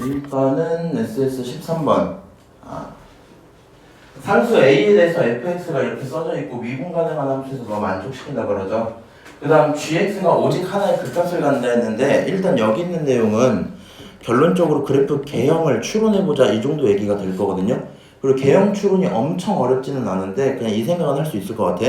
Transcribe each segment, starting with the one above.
일단은 SS 13번. 상수 A에 대해서 fx가 이렇게 써져 있고 미분 가능한 함수에서 너 만족시킨다 그러죠. 그 다음 gx가 오직 하나의 극값을 갖는다 했는데 일단 여기 있는 내용은 결론적으로 그래프 개형을 추론해보자 이 정도 얘기가 될 거거든요. 그리고 개형 추론이 엄청 어렵지는 않은데 그냥 이 생각은 할 수 있을 것 같아.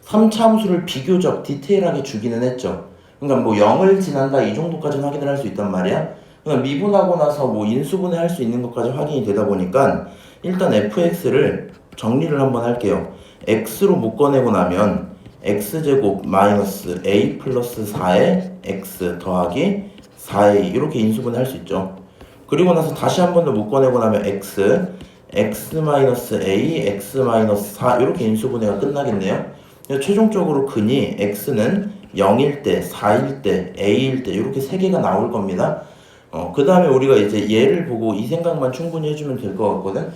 3차 함수를 비교적 디테일하게 주기는 했죠. 그러니까 뭐 0을 지난다 이 정도까지는 확인을 할 수 있단 말이야. 그러니까 미분하고 나서 뭐 인수분해 할 수 있는 것까지 확인이 되다 보니까 일단 fx를 정리를 한번 할게요. x로 묶어내고 나면 x제곱 마이너스 a 플러스 4에 x 더하기 4a 이렇게 인수분해 할 수 있죠. 그리고 나서 다시 한 번 더 묶어내고 나면 x 마이너스 a, x 마이너스 4 이렇게 인수분해가 끝나겠네요. 최종적으로 근이 x는 0일 때, 4일 때, a일 때 이렇게 세 개가 나올 겁니다. 그 다음에 우리가 이제 얘를 보고 이 생각만 충분히 해주면 될 것 같거든.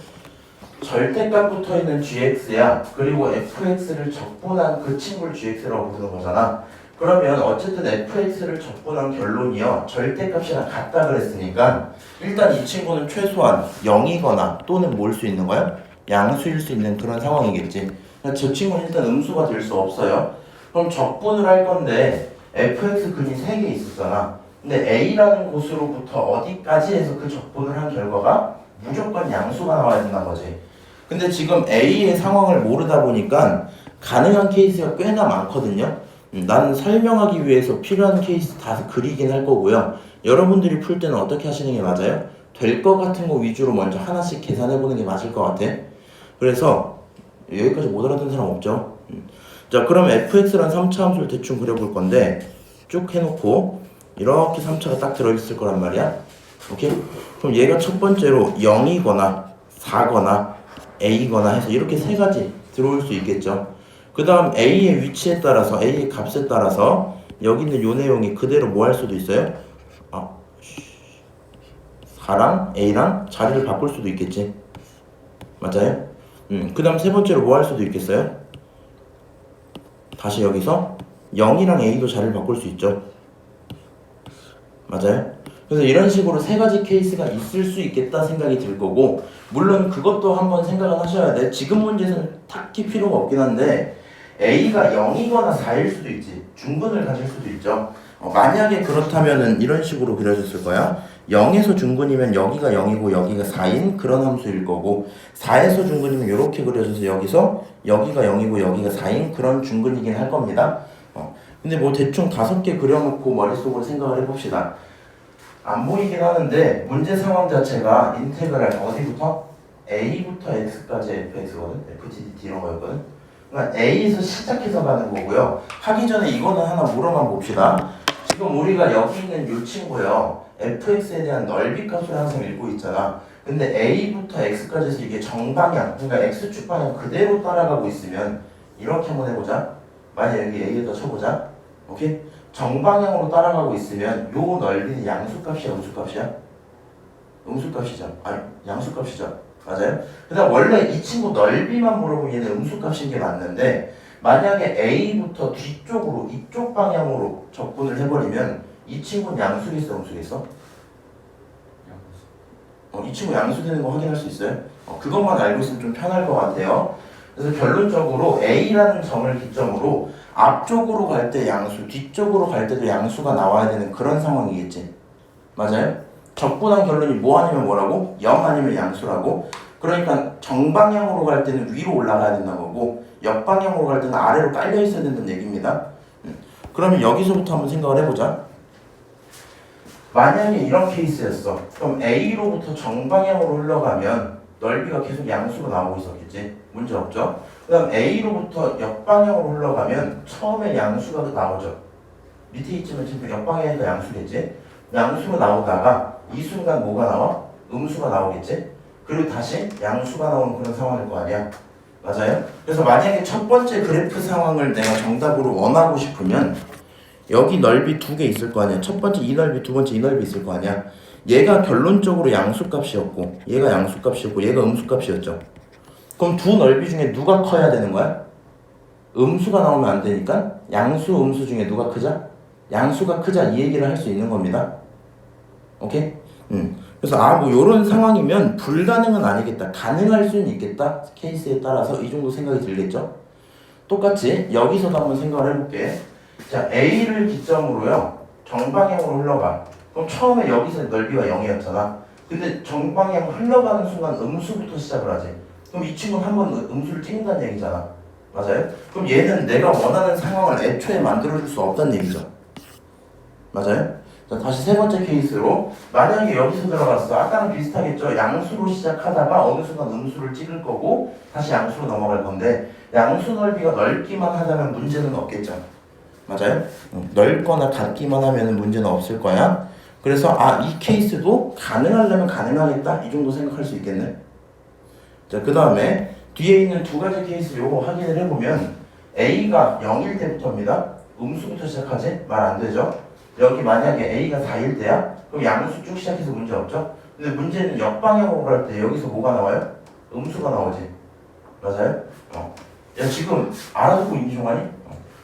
절대값 붙어있는 gx야. 그리고 fx를 적분한 그 친구를 gx라고 부르는 거잖아. 그러면 어쨌든 fx를 적분한 결론이요. 절대값이랑 같다 그랬으니까 일단 이 친구는 최소한 0이거나 또는 뭘 수 있는 거야? 양수일 수 있는 그런 상황이겠지. 그러니까 저 친구는 일단 음수가 될 수 없어요. 그럼 적분을 할 건데 fx 근이 3개 있었잖아. 근데 a라는 곳으로부터 어디까지 해서 그 적분을 한 결과가 무조건 양수가 나와야 된다는 거지. 근데 지금 a의 상황을 모르다 보니까 가능한 케이스가 꽤나 많거든요. 나는 설명하기 위해서 필요한 케이스 다 그리긴 할 거고요. 여러분들이 풀 때는 어떻게 하시는 게 맞아요? 될 것 같은 거 위주로 먼저 하나씩 계산해보는 게 맞을 것 같아. 그래서 여기까지 못 알아듣는 사람 없죠? 자, 그럼 fx란 3차 함수를 대충 그려볼 건데 쭉 해놓고 이렇게 3차가 딱 들어있을 거란 말이야. 오케이? 그럼 얘가 첫 번째로 0이거나 4거나 a거나 해서 이렇게 세 가지 들어올 수 있겠죠. 그 다음 a의 위치에 따라서 a의 값에 따라서 여기 있는 요 내용이 그대로 뭐 할 수도 있어요? 4랑 a랑 자리를 바꿀 수도 있겠지. 맞아요? 그 다음 세 번째로 뭐 할 수도 있겠어요? 다시 여기서 0이랑 a도 자리를 바꿀 수 있죠. 맞아요? 그래서 이런 식으로 세 가지 케이스가 있을 수 있겠다 생각이 들 거고, 물론 그것도 한번 생각을 하셔야 돼. 지금 문제에서는 딱히 필요가 없긴 한데 a가 0이거나 4일 수도 있지. 중근을 가질 수도 있죠. 만약에 그렇다면은 이런 식으로 그려졌을 거야. 0에서 중근이면 여기가 0이고 여기가 4인 그런 함수일 거고, 4에서 중근이면 이렇게 그려져서 여기서 여기가 0이고 여기가 4인 그런 중근이긴 할 겁니다. 근데 뭐 대충 5개 그려놓고 머릿속으로 생각을 해봅시다. 안 보이긴 하는데 문제 상황 자체가 인테그랄 어디부터? a부터 x까지 fx거든. ftdt 이런 거였거든. 그러니까 a에서 시작해서 가는 거고요. 하기 전에 이거는 하나 물어만 봅시다. 지금 우리가 여기 있는 이 친구요, fx에 대한 넓이 값을 항상 읽고 있잖아. 근데 a부터 x까지 해서 이게 정방향, 그러니까 x축 방향 그대로 따라가고 있으면 이렇게 한번 해보자. 만약 여기 a에다 쳐보자. 오케이? 정방향으로 따라가고 있으면 요 넓이는 양수값이야, 음수값이야? 음수값이죠. 아니, 양수값이죠. 맞아요? 그 다음 원래 이 친구 넓이만 물어보면 얘는 음수값인 게 맞는데, 만약에 a부터 뒤쪽으로 이쪽 방향으로 접근을 해버리면 이 친구는 양수겠어, 음수겠어? 이 친구 양수되는 거 확인할 수 있어요? 그것만 알고 있으면 좀 편할 것 같아요. 그래서 결론적으로 a라는 점을 기점으로 앞쪽으로 갈 때 양수, 뒤쪽으로 갈 때도 양수가 나와야 되는 그런 상황이겠지. 맞아요? 적분한 결론이 뭐 아니면 뭐라고? 0 아니면 양수라고. 그러니까 정방향으로 갈 때는 위로 올라가야 된다는 거고, 역방향으로 갈 때는 아래로 깔려 있어야 된다는 얘기입니다. 그러면 여기서부터 한번 생각을 해보자. 만약에 이런 케이스였어. 그럼 A로부터 정방향으로 흘러가면 넓이가 계속 양수로 나오고 있었겠지. 문제 없죠? 그 다음 A로부터 역방향으로 흘러가면 처음에 양수가 나오죠. 밑에 있지만 지금 역방향이니까 양수겠지. 양수로 나오다가 이 순간 뭐가 나와? 음수가 나오겠지. 그리고 다시 양수가 나오는 그런 상황일 거 아니야. 맞아요? 그래서 만약에 첫 번째 그래프 상황을 내가 정답으로 원하고 싶으면 여기 넓이 2개 있을 거 아니야. 첫 번째 이 넓이, 두 번째 이 넓이 있을 거 아니야. 얘가 결론적으로 양수값이었고 얘가 양수값이었고 얘가 음수값이었죠. 그럼 두 넓이 중에 누가 커야 되는 거야? 음수가 나오면 안 되니까 양수, 음수 중에 누가 크자? 양수가 크자 이 얘기를 할 수 있는 겁니다. 오케이? 그래서 뭐 요런 상황이면 불가능은 아니겠다, 가능할 수는 있겠다, 케이스에 따라서 이 정도 생각이 들겠죠. 똑같이 여기서도 한번 생각을 해볼게. 자, A를 기점으로요 정방향으로 흘러가. 그럼 처음에 여기서 넓이가 0이었잖아. 근데 정방향 흘러가는 순간 음수부터 시작을 하지. 그럼 이 친구는 한번 음수를 찍는다는 얘기잖아. 맞아요? 그럼 얘는 내가 원하는 상황을 애초에 만들어줄 수 없다는 얘기죠. 맞아요? 자, 다시 세 번째 케이스로, 만약에 여기서 들어갔어. 아까랑 비슷하겠죠? 양수로 시작하다가 어느 순간 음수를 찍을 거고 다시 양수로 넘어갈 건데, 양수 넓이가 넓기만 하다면 문제는 없겠죠. 맞아요? 넓거나 같기만 하면 문제는 없을 거야. 그래서 이 케이스도 가능하려면 가능하겠다, 이 정도 생각할 수 있겠네. 자, 그 다음에 뒤에 있는 두 가지 케이스 요거 확인을 해보면, A가 0일 때부터입니다. 음수부터 시작하지? 말 안 되죠? 여기 만약에 A가 4일 때야? 그럼 양수 쭉 시작해서 문제 없죠? 근데 문제는 역방향으로 갈 때 여기서 뭐가 나와요? 음수가 나오지. 맞아요? 야, 지금 알아듣고 있니, 종환이?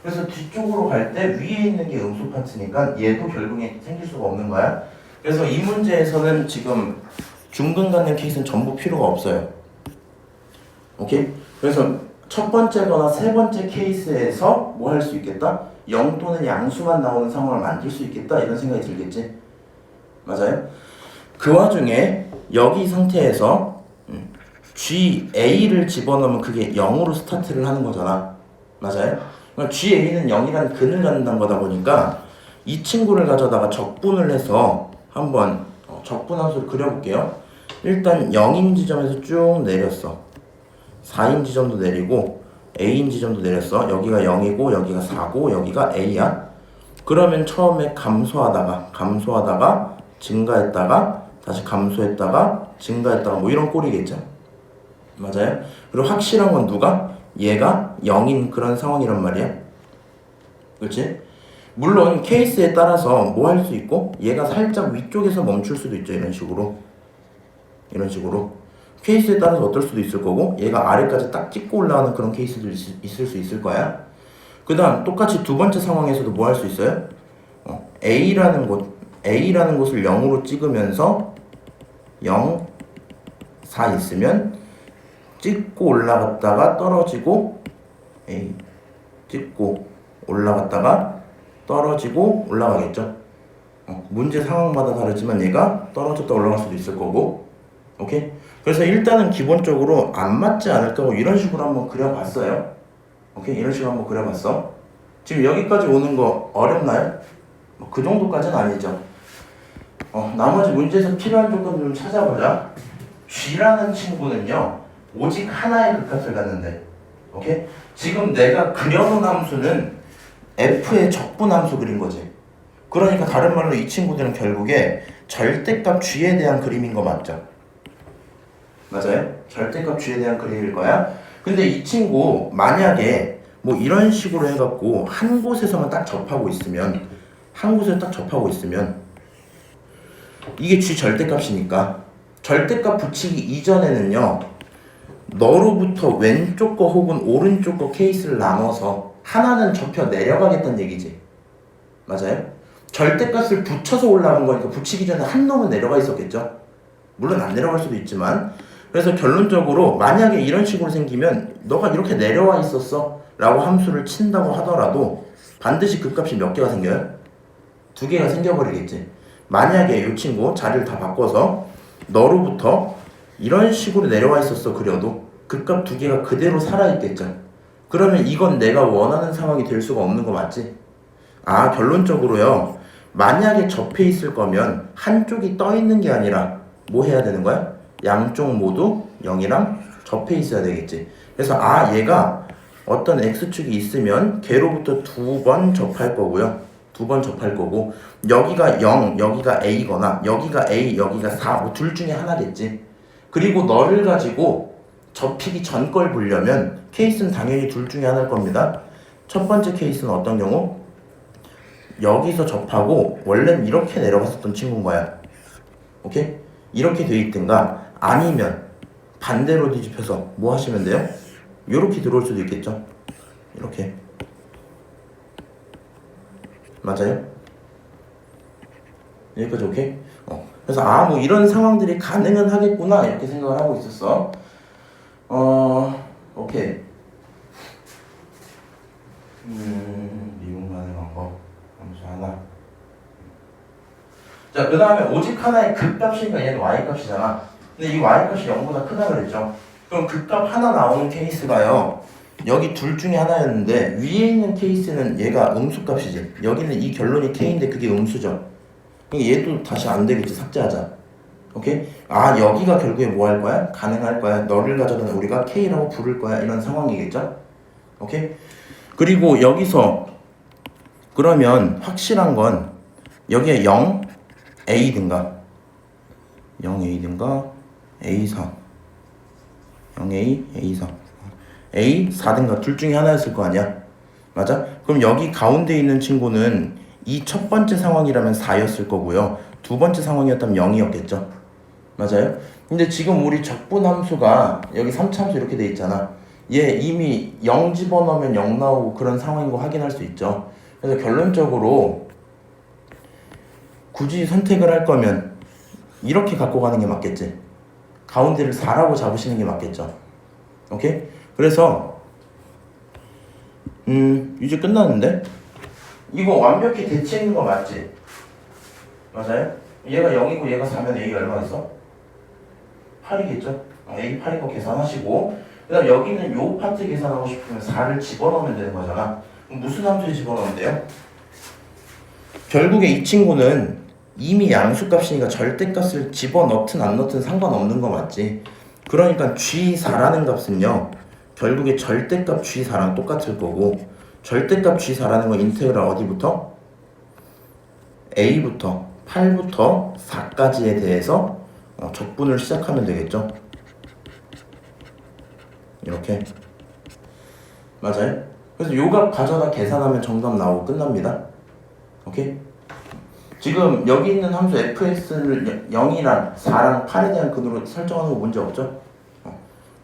그래서 뒤쪽으로 갈 때 위에 있는 게 음수 파트니까 얘도 결국에 생길 수가 없는 거야. 그래서 이 문제에서는 지금 중근간의 케이스는 전부 필요가 없어요. 오케이? 그래서 첫 번째거나 세 번째 케이스에서 뭐 할 수 있겠다? 0 또는 양수만 나오는 상황을 만들 수 있겠다, 이런 생각이 들겠지? 맞아요? 그 와중에 여기 상태에서 GA를 집어넣으면 그게 0으로 스타트를 하는 거잖아. 맞아요? 그러니까 GA는 0이라는 근을 갖는다는 거다 보니까 이 친구를 가져다가 적분을 해서 한번 적분함수를 그려볼게요. 일단 0인 지점에서 쭉 내렸어. 4인 지점도 내리고 A인 지점도 내렸어. 여기가 0이고 여기가 4고 여기가 A야. 그러면 처음에 감소하다가 증가했다가 다시 감소했다가 증가했다가 뭐 이런 꼴이겠죠. 맞아요? 그리고 확실한 건 누가? 얘가 0인 그런 상황이란 말이야. 그렇지? 물론 케이스에 따라서 뭐 할 수 있고, 얘가 살짝 위쪽에서 멈출 수도 있죠. 이런 식으로 케이스에 따라서 어떨 수도 있을 거고, 얘가 아래까지 딱 찍고 올라가는 그런 케이스도 있을 수 있을 거야. 그 다음 똑같이 두 번째 상황에서도 뭐 할 수 있어요? A라는 곳을 0으로 찍으면서 0, 4 있으면 찍고 올라갔다가 떨어지고, A 찍고 올라갔다가 떨어지고 올라가겠죠. 문제 상황마다 다르지만 얘가 떨어졌다 올라갈 수도 있을 거고. 오케이? 그래서 일단은 기본적으로 안 맞지 않을까, 이런 식으로 한번 그려봤어요. 오케이? 이런 식으로 한번 그려봤어. 지금 여기까지 오는 거 어렵나요? 그 정도까지는 아니죠. 나머지 문제에서 필요한 조건 좀 찾아보자. G라는 친구는요 오직 하나의 극값을 갖는데, 오케이? 지금 내가 그려놓은 함수는 F의 적분함수 그린 거지. 그러니까 다른 말로 이 친구들은 결국에 절대값 G에 대한 그림인 거 맞죠? 맞아요? 절대값 G에 대한 그림일 거야. 근데 이 친구 만약에 뭐 이런 식으로 해갖고 한 곳에서만 딱 접하고 있으면, 이게 G 절대값이니까 절대값 붙이기 이전에는요 너로부터 왼쪽 거 혹은 오른쪽 거 케이스를 나눠서 하나는 접혀 내려가겠다는 얘기지. 맞아요? 절대값을 붙여서 올라간 거니까 붙이기 전에 한 놈은 내려가 있었겠죠. 물론 안 내려갈 수도 있지만. 그래서 결론적으로 만약에 이런 식으로 생기면 너가 이렇게 내려와 있었어 라고 함수를 친다고 하더라도 반드시 그 값이 몇 개가 생겨요? 2개가 생겨버리겠지. 만약에 이 친구 자리를 다 바꿔서 너로부터 이런 식으로 내려와 있었어 그려도 그 값 2개가 그대로 살아있겠죠. 그러면 이건 내가 원하는 상황이 될 수가 없는 거 맞지? 결론적으로요, 만약에 접해 있을 거면 한쪽이 떠 있는 게 아니라 뭐 해야 되는 거야? 양쪽 모두 0이랑 접해 있어야 되겠지. 그래서 얘가 어떤 x축이 있으면 걔로부터 2번 접할 거고요. 2번 접할 거고, 여기가 0, 여기가 a거나 여기가 a, 여기가 4, 뭐 둘 중에 하나겠지. 그리고 너를 가지고 접히기 전 걸 보려면 케이스는 당연히 둘 중에 하나일 겁니다. 첫 번째 케이스는 어떤 경우? 여기서 접하고 원래는 이렇게 내려갔었던 친구인 거야. 오케이? 이렇게 돼 있든가 아니면 반대로 뒤집혀서 뭐 하시면 돼요? 이렇게 들어올 수도 있겠죠. 이렇게. 맞아요? 여기까지 오케이? 그래서 뭐 이런 상황들이 가능은 하겠구나 이렇게 생각을 하고 있었어. 오케이. 미분 가능한 거 함수 하나. 자, 그 다음에 오직 하나의 극값이니까 얘는 y값이잖아. 근데 이 y값이 0보다 크다 그랬죠. 그럼 극값 하나 나오는 케이스가요, 여기 둘 중에 하나였는데 위에 있는 케이스는 얘가 음수값이지. 여기는 이 결론이 k인데 그게 음수죠. 그러니까 얘도 다시 안 되겠지. 삭제하자. 오케이? 여기가 결국에 뭐 할 거야? 가능할 거야. 너를 가져다 우리가 k라고 부를 거야. 이런 상황이겠죠? 오케이? 그리고 여기서 그러면 확실한 건 여기에 0, A든가 0A든가 A4 0A, A4 A, 4든가 둘 중에 하나였을 거 아니야. 맞아? 그럼 여기 가운데 있는 친구는 이 첫 번째 상황이라면 4였을 거고요. 두 번째 상황이었다면 0이었겠죠. 맞아요? 근데 지금 우리 적분 함수가 여기 3차 함수 이렇게 돼 있잖아. 얘 이미 0 집어넣으면 0 나오고 그런 상황인 거 확인할 수 있죠. 그래서 결론적으로 굳이 선택을 할 거면 이렇게 갖고 가는 게 맞겠지. 가운데를 4라고 잡으시는 게 맞겠죠. 오케이? 그래서 이제 끝났는데 이거 완벽히 대치있는 거 맞지? 맞아요? 얘가 0이고 얘가 4면 A가 얼마 있어? 8이겠죠? A 8인 거 계산하시고 그 다음 여기는 요 파트 계산하고 싶으면 4를 집어넣으면 되는 거잖아. 그럼 무슨 함수에 집어넣으면 돼요? 결국에 이 친구는 이미 양수값이니까 절대값을 집어넣든 안 넣든 상관없는 거 맞지? 그러니까 G4라는 값은요 결국에 절대값 G4랑 똑같을 거고, 절대값 G4라는 건 인테그랄 어디부터? A부터 8부터 4까지에 대해서 적분을 시작하면 되겠죠. 이렇게 맞아요? 그래서 요 값 가져다 계산하면 정답 나오고 끝납니다. 오케이? 지금 여기 있는 함수 fx를 0이랑 4랑 8에 대한 근으로 설정하는 거 문제 없죠?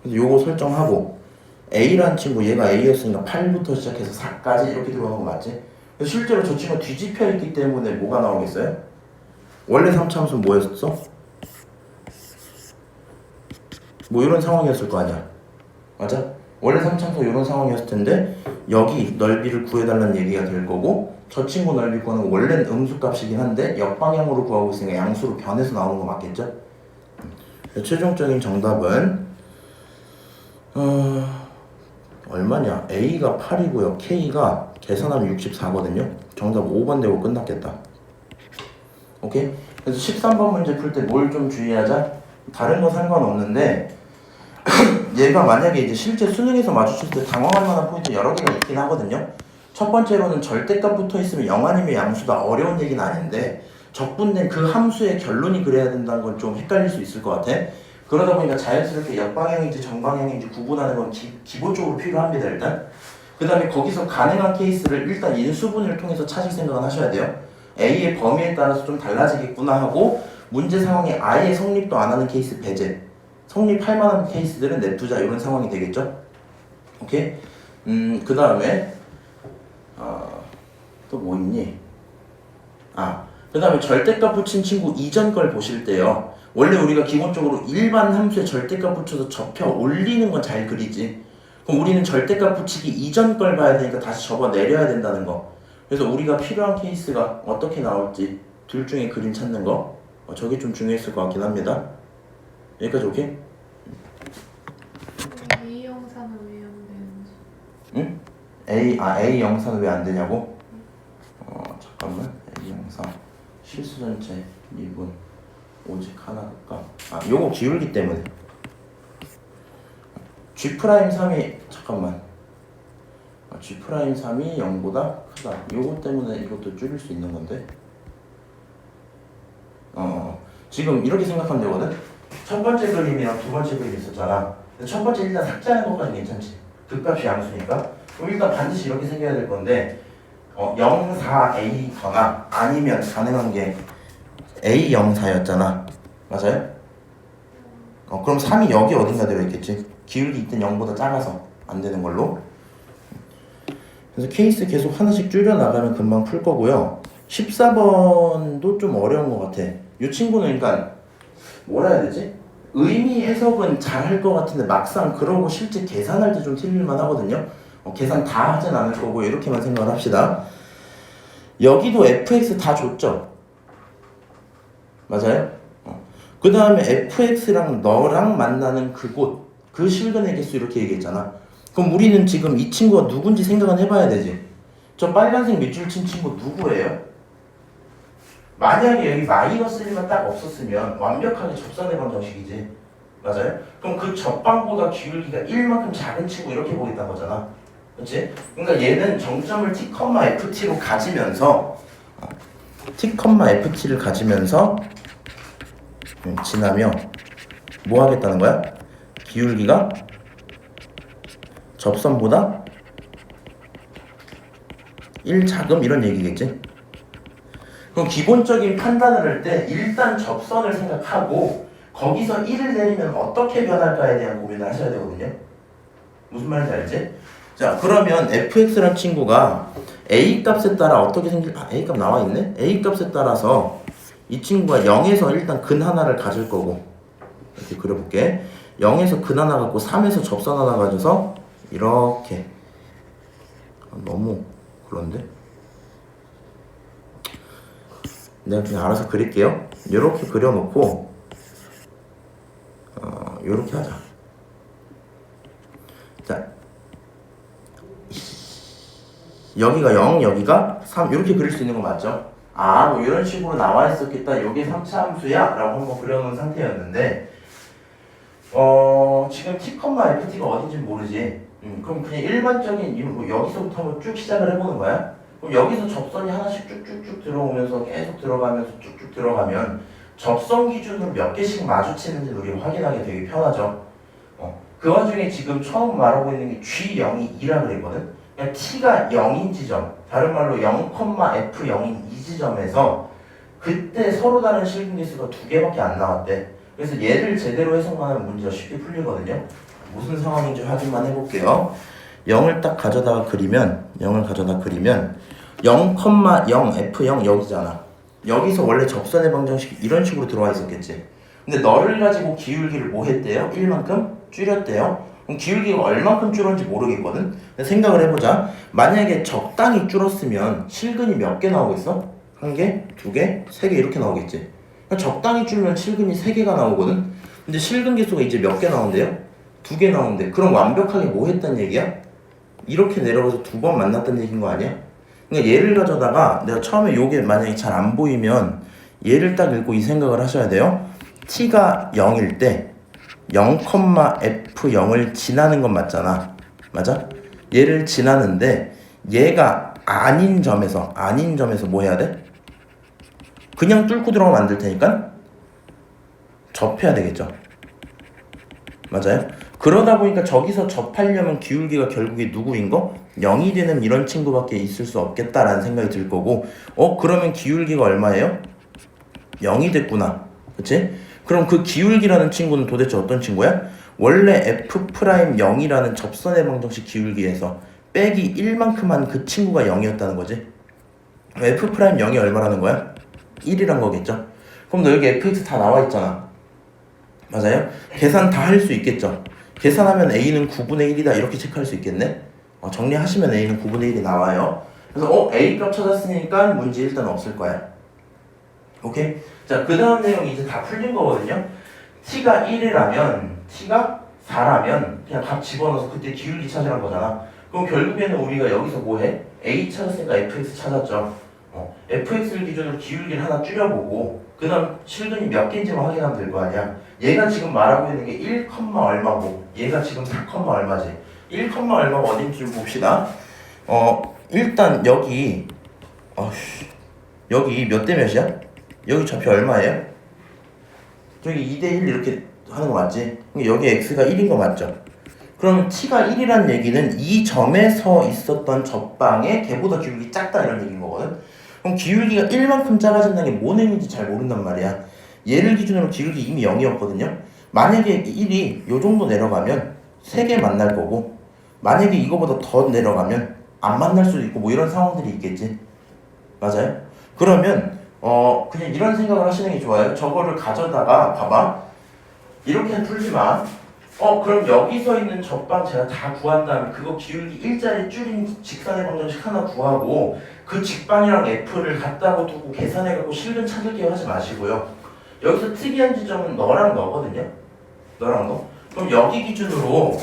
그래서 요거 설정하고 a라는 친구 얘가 a였으니까 8부터 시작해서 4까지 이렇게 들어가는 거 맞지? 그래서 실제로 저 친구가 뒤집혀 있기 때문에 뭐가 나오겠어요? 원래 3차 함수는 뭐였어? 뭐 이런 상황이었을 거 아니야. 맞아? 원래 3참수 이런 상황이었을 텐데 여기 넓이를 구해달라는 얘기가 될 거고, 저 친구 넓이 구하는 거 원래는 음수값이긴 한데 역방향으로 구하고 있으니까 양수로 변해서 나오는 거 맞겠죠? 최종적인 정답은 얼마냐? A가 8이고요. K가 계산하면 64거든요. 정답 5번 되고 끝났겠다. 오케이? 그래서 13번 문제 풀 때 뭘 좀 주의하자? 다른 거 상관없는데 얘가 만약에 이제 실제 수능에서 마주쳤을 때 당황할 만한 포인트 여러 개가 있긴 하거든요. 첫 번째로는 절대값 붙어 있으면 0 아니면 양수다. 어려운 얘기는 아닌데 적분된 그 함수의 결론이 그래야 된다는 건 좀 헷갈릴 수 있을 것 같아. 그러다 보니까 자연스럽게 역방향인지 정방향인지 구분하는 건 기본적으로 필요합니다. 일단 그 다음에 거기서 가능한 케이스를 일단 인수분해를 통해서 찾을 생각은 하셔야 돼요. A의 범위에 따라서 좀 달라지겠구나 하고, 문제 상황이 아예 성립도 안 하는 케이스 배제, 성립할 만한 케이스들은 냅두자, 이런 상황이 되겠죠. 오케이? 그 다음에 또 뭐 있니? 그 다음에 절대값 붙인 친구 이전 걸 보실 때요, 원래 우리가 기본적으로 일반 함수에 절대값 붙여서 접혀 올리는 건 잘 그리지. 그럼 우리는 절대값 붙이기 이전 걸 봐야 되니까 다시 접어 내려야 된다는 거. 그래서 우리가 필요한 케이스가 어떻게 나올지 둘 중에 그림 찾는 거, 저게 좀 중요했을 것 같긴 합니다. 여기까지 오케이? A 영상은 왜 안 되는지. 응? A 영상은 왜 안 되냐고? 잠깐만. A 영상 실수 전체 미분 오직 하나 극값. 요거 기울기 때문에. G'3이 잠깐만. G'3이 0보다 크다. 요거 때문에 이것도 줄일 수 있는 건데. 지금 이렇게 생각하면 되거든. 첫 번째 그림이랑 두 번째 그림이 있었잖아. 첫 번째 일단 삭제하는 것까지 괜찮지. 극값이 양수니까. 그럼 일단 반드시 이렇게 생겨야 될 건데 0, 4, A거나 아니면 가능한 게 A, 0, 4였잖아. 맞아요? 그럼 3이 여기 어딘가 들어있겠지. 기울기 있든 0보다 작아서 안 되는 걸로. 그래서 케이스 계속 하나씩 줄여나가면 금방 풀 거고요. 14번도 좀 어려운 것 같아. 이 친구는 그러니까 뭐라 해야 되지? 의미 해석은 잘 할 것 같은데 막상 그러고 실제 계산할 때 좀 틀릴만 하거든요. 계산 다 하진 않을 거고 이렇게만 생각을 합시다. 여기도 fx 다 줬죠? 맞아요? 그 다음에 fx랑 너랑 만나는 그곳, 그 실근의 개수 이렇게 얘기했잖아. 그럼 우리는 지금 이 친구가 누군지 생각은 해봐야 되지. 저 빨간색 밑줄 친 친구 누구예요? 만약에 여기 마이너스 1만 딱 없었으면 완벽하게 접선해방 정식이지. 맞아요? 그럼 그 접방보다 기울기가 1만큼 작은 친구 이렇게 보겠다는 거잖아. 그렇지? 그러니까 얘는 정점을 t, ft로 가지면서 t, ft를 가지면서 지나며 뭐 하겠다는 거야? 기울기가 접선보다 1 작음 이런 얘기겠지? 그럼 기본적인 판단을 할 때 일단 접선을 생각하고 거기서 1을 내리면 어떻게 변할까에 대한 고민을 하셔야 되거든요. 무슨 말인지 알지? 자, 그러면 fx라는 친구가 a 값에 따라 어떻게 a 값 나와 있네? a 값에 따라서 이 친구가 0에서 일단 근 하나를 가질 거고, 이렇게 그려볼게. 0에서 근 하나 갖고 3에서 접선 하나 가져서 이렇게. 너무 그런데? 내가 그냥 알아서 그릴게요. 이렇게 그려놓고 이렇게 하자. 자, 여기가 0, 여기가 3 이렇게 그릴 수 있는 거 맞죠? 아, 뭐 이런 식으로 나와 있었겠다. 요게 3차 함수야? 라고 한번 그려놓은 상태였는데 지금 t, ft가 어딘지 모르지. 그럼 그냥 일반적인 뭐 여기서부터 한번 쭉 시작을 해보는 거야. 그럼 여기서 접선이 하나씩 쭉쭉쭉 들어오면서 계속 들어가면서 쭉쭉 들어가면 접선 기준으로 몇 개씩 마주치는지 우리가 확인하기 되게 편하죠. 그 와중에 지금 처음 말하고 있는 게 G0이 2라 그랬거든. 그냥 T가 0인 지점, 다른 말로 0,F0인 이 지점에서 그때 서로 다른 실근 개수가 2개밖에 안 나왔대. 그래서 얘를 제대로 해석만 하면 문제가 쉽게 풀리거든요. 무슨 상황인지 확인만 해볼게요. 0을 딱 가져다가 그리면 0,0 F0 여기잖아. 여기서 원래 접선의 방정식이 이런 식으로 들어와 있었겠지. 근데 너를 가지고 기울기를 뭐 했대요? 1만큼 줄였대요. 그럼 기울기가 얼만큼 줄었는지 모르겠거든. 근데 생각을 해보자. 만약에 적당히 줄었으면 실근이 몇 개 나오겠어? 1개, 2개, 3개 이렇게 나오겠지. 그러니까 적당히 줄면 실근이 3개가 나오거든. 근데 실근 개수가 이제 몇 개 나온대요? 2개 나오는데 그럼 완벽하게 뭐 했단 얘기야? 이렇게 내려가서 2번 만났단 얘기인 거 아니야? 그러니까 얘를 가져다가 내가 처음에 요게 만약에 잘 안 보이면 얘를 딱 읽고 이 생각을 하셔야 돼요. t가 0일 때 0,f0을 지나는 건 맞잖아. 맞아? 얘를 지나는데 얘가 아닌 점에서 뭐 해야 돼? 그냥 뚫고 들어가면 안 될 테니까 접해야 되겠죠. 맞아요? 그러다 보니까 저기서 접하려면 기울기가 결국에 누구인 거? 0이 되는 이런 친구밖에 있을 수 없겠다라는 생각이 들 거고, 그러면 기울기가 얼마예요? 0이 됐구나. 그치? 그럼 그 기울기라는 친구는 도대체 어떤 친구야? 원래 F'0이라는 접선의 방정식 기울기에서 빼기 1만큼 한 그 친구가 0이었다는 거지. F'0이 얼마라는 거야? 1이란 거겠죠? 그럼 너 여기 fx 다 나와 있잖아. 맞아요? 계산 다 할 수 있겠죠? 계산하면 a는 9분의 1이다 이렇게 체크할 수 있겠네? 정리하시면 a는 9분의 1이 나와요. 그래서 a 값 찾았으니까 문제 일단 없을 거야. 오케이? 자, 그 다음 내용이 이제 다 풀린 거거든요. t가 1이라면 t가 4라면 그냥 값 집어넣어서 그때 기울기 찾으란 거잖아. 그럼 결국에는 우리가 여기서 뭐 해? a 찾았으니까 fx 찾았죠. fx를 기준으로 기울기를 하나 줄여보고 그 다음 실근이 몇 개인지만 확인하면 될 거 아니야. 얘가 지금 말하고 있는 게 1, 얼마고 얘가 지금 4, 얼마지. 1, 얼마가 어딘지 좀 봅시다. 일단 여기 여기 몇 대 몇이야? 여기 좌표 얼마예요? 여기 2대1 이렇게 하는 거 맞지? 여기 x가 1인 거 맞죠? 그럼 t가 1이란 얘기는 이 점에 서 있었던 접방의 걔보다 기울기 작다 이런 얘기인 거거든? 그럼 기울기가 1만큼 작아진다는 게 뭔 의미인지 잘 모른단 말이야. 얘를 기준으로 기울기 이미 0이었거든요? 만약에 1이 요 정도 내려가면 3개 만날 거고 만약에 이거보다 더 내려가면 안 만날 수도 있고 뭐 이런 상황들이 있겠지. 맞아요? 그러면 그냥 이런 생각을 하시는 게 좋아요. 저거를 가져다가 봐봐. 이렇게 풀지 마. 그럼 여기서 있는 접방 제가 다 구한 다음에 그거 기울기 일자리 줄인 직선의 방정식 하나 구하고 그 직방이랑 F를 갖다고 두고 계산해갖고 실근 찾을게요 하지 마시고요. 여기서 특이한 지점은 너랑 너거든요. 너랑 너. 그럼 여기 기준으로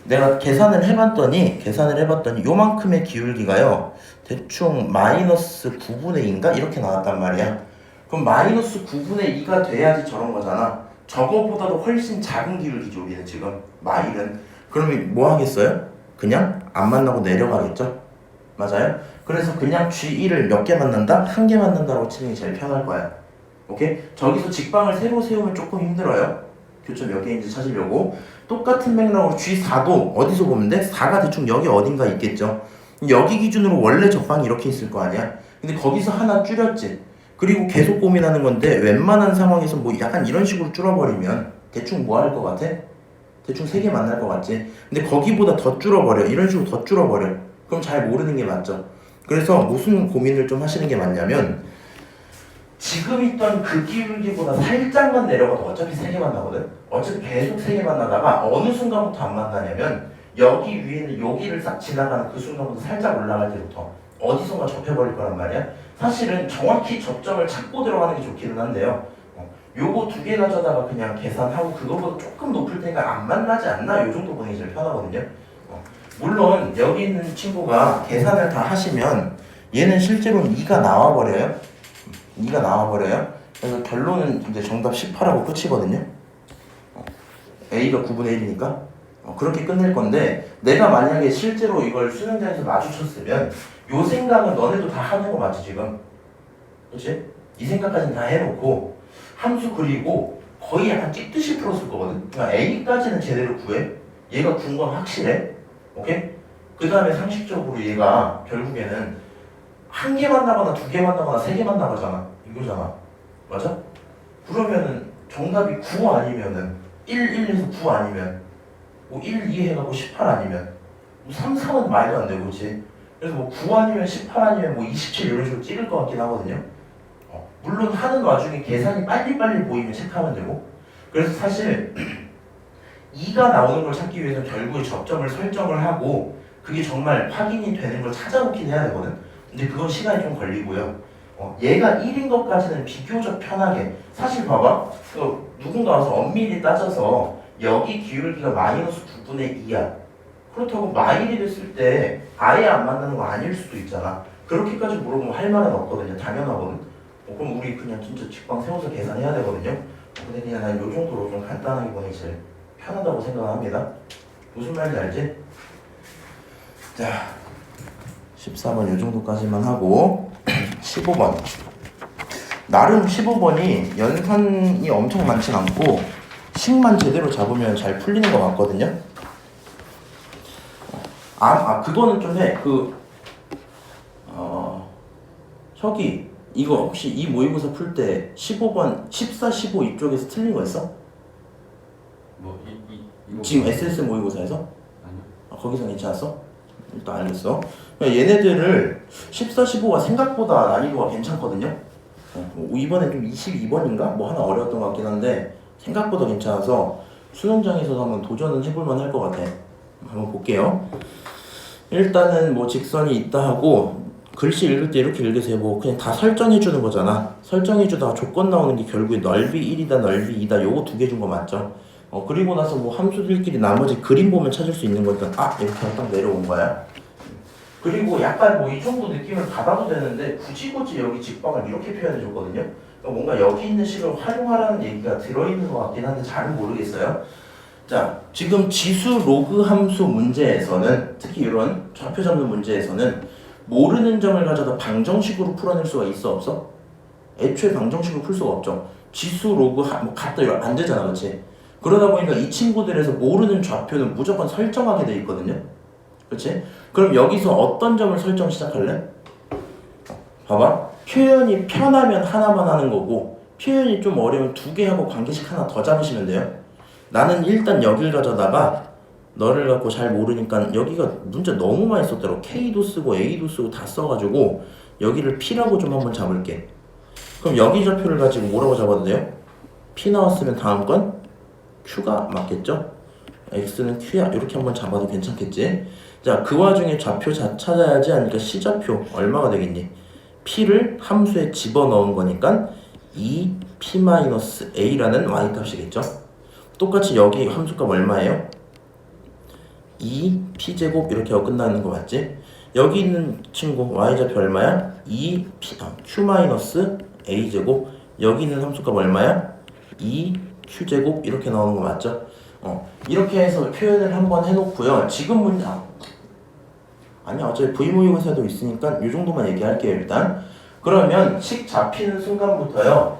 내가 계산을 해봤더니 요만큼의 기울기가요. 대충 마이너스 9분의 2인가? 이렇게 나왔단 말이야. 그럼 마이너스 9분의 2가 돼야지 저런 거잖아. 저거보다도 훨씬 작은 기울기죠 우리는 지금 마일은. 그러면 뭐 하겠어요? 그냥 안 만나고 내려가겠죠? 맞아요? 그래서 그냥 G1을 몇 개 만난다? 한 개 만난다고 치는 게 제일 편할 거야. 오케이? 저기서 직방을 새로 세우면 조금 힘들어요. 교점 몇 개인지 찾으려고. 똑같은 맥락으로 G4도 어디서 보면 돼? 4가 대충 여기 어딘가 있겠죠. 여기 기준으로 원래 접방이 이렇게 있을 거 아니야? 근데 거기서 하나 줄였지. 그리고 계속 고민하는 건데 웬만한 상황에서 뭐 약간 이런 식으로 줄어버리면 대충 뭐 할 것 같아? 대충 3개 만날 것 같지? 근데 거기보다 더 줄어버려. 이런 식으로 더 줄어버려. 그럼 잘 모르는 게 맞죠? 그래서 무슨 고민을 좀 하시는 게 맞냐면 지금 있던 그 기울기보다 살짝만 내려가도 어차피 3개 만나거든? 어차피 계속 3개 만나다가 어느 순간부터 안 만나냐면 여기 위에는 여기를 싹 지나가는 그 순간부터 살짝 올라갈 때부터 어디선가 접해버릴 거란 말이야. 사실은 정확히 접점을 잡고 들어가는 게 좋기는 한데요. 요거 2개 가져다가 그냥 계산하고 그거보다 조금 높을 테니까 안 만나지 않나? 요 정도 보는 게 제일 편하거든요. 물론 여기 있는 친구가 계산을 다 하시면 얘는 실제로는 2가 나와버려요. 2가 나와버려요. 그래서 결론은 이제 정답 18하고 끝이거든요. A가 9분의 1이니까 그렇게 끝낼 건데 내가 만약에 실제로 이걸 수능장에서 마주쳤으면 요 생각은 너네도 다 하는 거 맞지 지금? 그렇지? 이 생각까지는 다 해놓고 함수 그리고 거의 약간 찍듯이 풀었을 거거든. 그러니까 A까지는 제대로 구해. 얘가 구한 건 확실해. 오케이? 그 다음에 상식적으로 얘가 결국에는 한 개 만나거나 2개 만나거나 3개 만나거잖아. 이거잖아. 맞아? 그러면은 정답이 9 아니면은 1, 1에서 9 아니면 뭐 1, 2 해가고 18 아니면 뭐 3, 4는 말도 안 되고 그렇지? 그래서 뭐 9 아니면 18 아니면 뭐 27 이런 식으로 찍을 것 같긴 하거든요. 물론 하는 와중에 계산이 빨리빨리 보이면 체크하면 되고. 그래서 사실 2가 나오는 걸 찾기 위해서는 결국에 접점을 설정을 하고 그게 정말 확인이 되는 걸 찾아놓긴 해야 되거든. 근데 그건 시간이 좀 걸리고요. 얘가 1인 것까지는 비교적 편하게. 사실 봐봐. 누군가 와서 엄밀히 따져서 여기 기울기가 마이너스 9분의 2야. 그렇다고 마일이 됐을 때 아예 안 만나는 거 아닐 수도 있잖아. 그렇게까지 물어보면 할 말은 없거든요. 당연하거든. 그럼 우리 그냥 진짜 직방 세워서 계산해야 되거든요. 근데 그냥 난 요 정도로 좀 간단하게 보는 게 제일 편하다고 생각합니다. 무슨 말인지 알지? 자, 14번 요 정도까지만 하고 15번. 나름 15번이 연산이 엄청 많진 않고 식만 제대로 잡으면 잘 풀리는 것 같거든요. 그거는 좀 해. 저기 이거 혹시 이 모의고사 풀 때 15번 14, 15 이쪽에서 틀린 거 있어? 이거 지금 SS 모의고사에서? 아니요. 거기서 괜찮았어? 일단 알겠어. 얘네들을 14, 15가 생각보다 난이도가 괜찮거든요. 이번엔 좀 22번인가? 뭐 하나 어려웠던 것 같긴 한데 생각보다 괜찮아서 수능장에서도 한번 도전은 해볼만 할 것 같아. 한번 볼게요. 일단은 뭐 직선이 있다 하고 글씨 읽을 때 이렇게 읽으세요. 뭐 그냥 다 설정해 주는 거잖아. 설정해 주다가 조건 나오는 게 결국에 넓이 1이다 넓이 2다 요거 2개 준 거 맞죠? 그리고 나서 뭐 함수들끼리 나머지 그림 보면 찾을 수 있는 거니까 이렇게 딱 내려온 거야. 그리고 약간 뭐 이 정도 느낌을 받아도 되는데 굳이 여기 직방을 이렇게 표현해 줬거든요. 그러니까 뭔가 여기 있는 식을 활용하라는 얘기가 들어있는 것 같긴 한데 잘은 모르겠어요. 자, 지금 지수 로그 함수 문제에서는 특히 이런 좌표 잡는 문제에서는 모르는 점을 가져다 방정식으로 풀어낼 수가 있어 없어? 애초에 방정식으로 풀 수가 없죠. 지수 로그 뭐 같다 이거 안 되잖아, 그렇지? 그러다 보니까 이 친구들에서 모르는 좌표는 무조건 설정하게 돼 있거든요. 그렇지? 그럼 여기서 어떤 점을 설정 시작할래? 봐봐. 표현이 편하면 하나만 하는 거고 표현이 좀 어려우면 2개 하고 관계식 하나 더 잡으시면 돼요. 나는 일단 여길 가져다가 너를 갖고 잘 모르니까 여기가 문제 너무 많이 썼더라고. K도 쓰고 A도 쓰고 다 써가지고 여기를 P라고 좀 한번 잡을게. 그럼 여기 좌표를 가지고 뭐라고 잡아도 돼요? P 나왔으면 다음 건 Q가 맞겠죠? X는 Q야. 이렇게 한번 잡아도 괜찮겠지? 자, 그 와중에 좌표 찾아야지 하니까 C좌표 얼마가 되겠니? P를 함수에 집어넣은 거니까 2P-A라는 Y값이겠죠? 똑같이 여기 함수값 얼마예요? 2P제곱 이렇게 하고 끝나는 거 맞지? 여기 있는 친구 Y좌표 얼마야? 2Q-A제곱. 여기 있는 함수값 얼마야? 2Q제곱 이렇게 나오는 거 맞죠? 이렇게 해서 표현을 한번 해놓고요. 지금 문제 아니야, 어차피 V모의고사도 있으니까 이 정도만 얘기할게요. 일단 그러면 식 잡히는 순간부터요,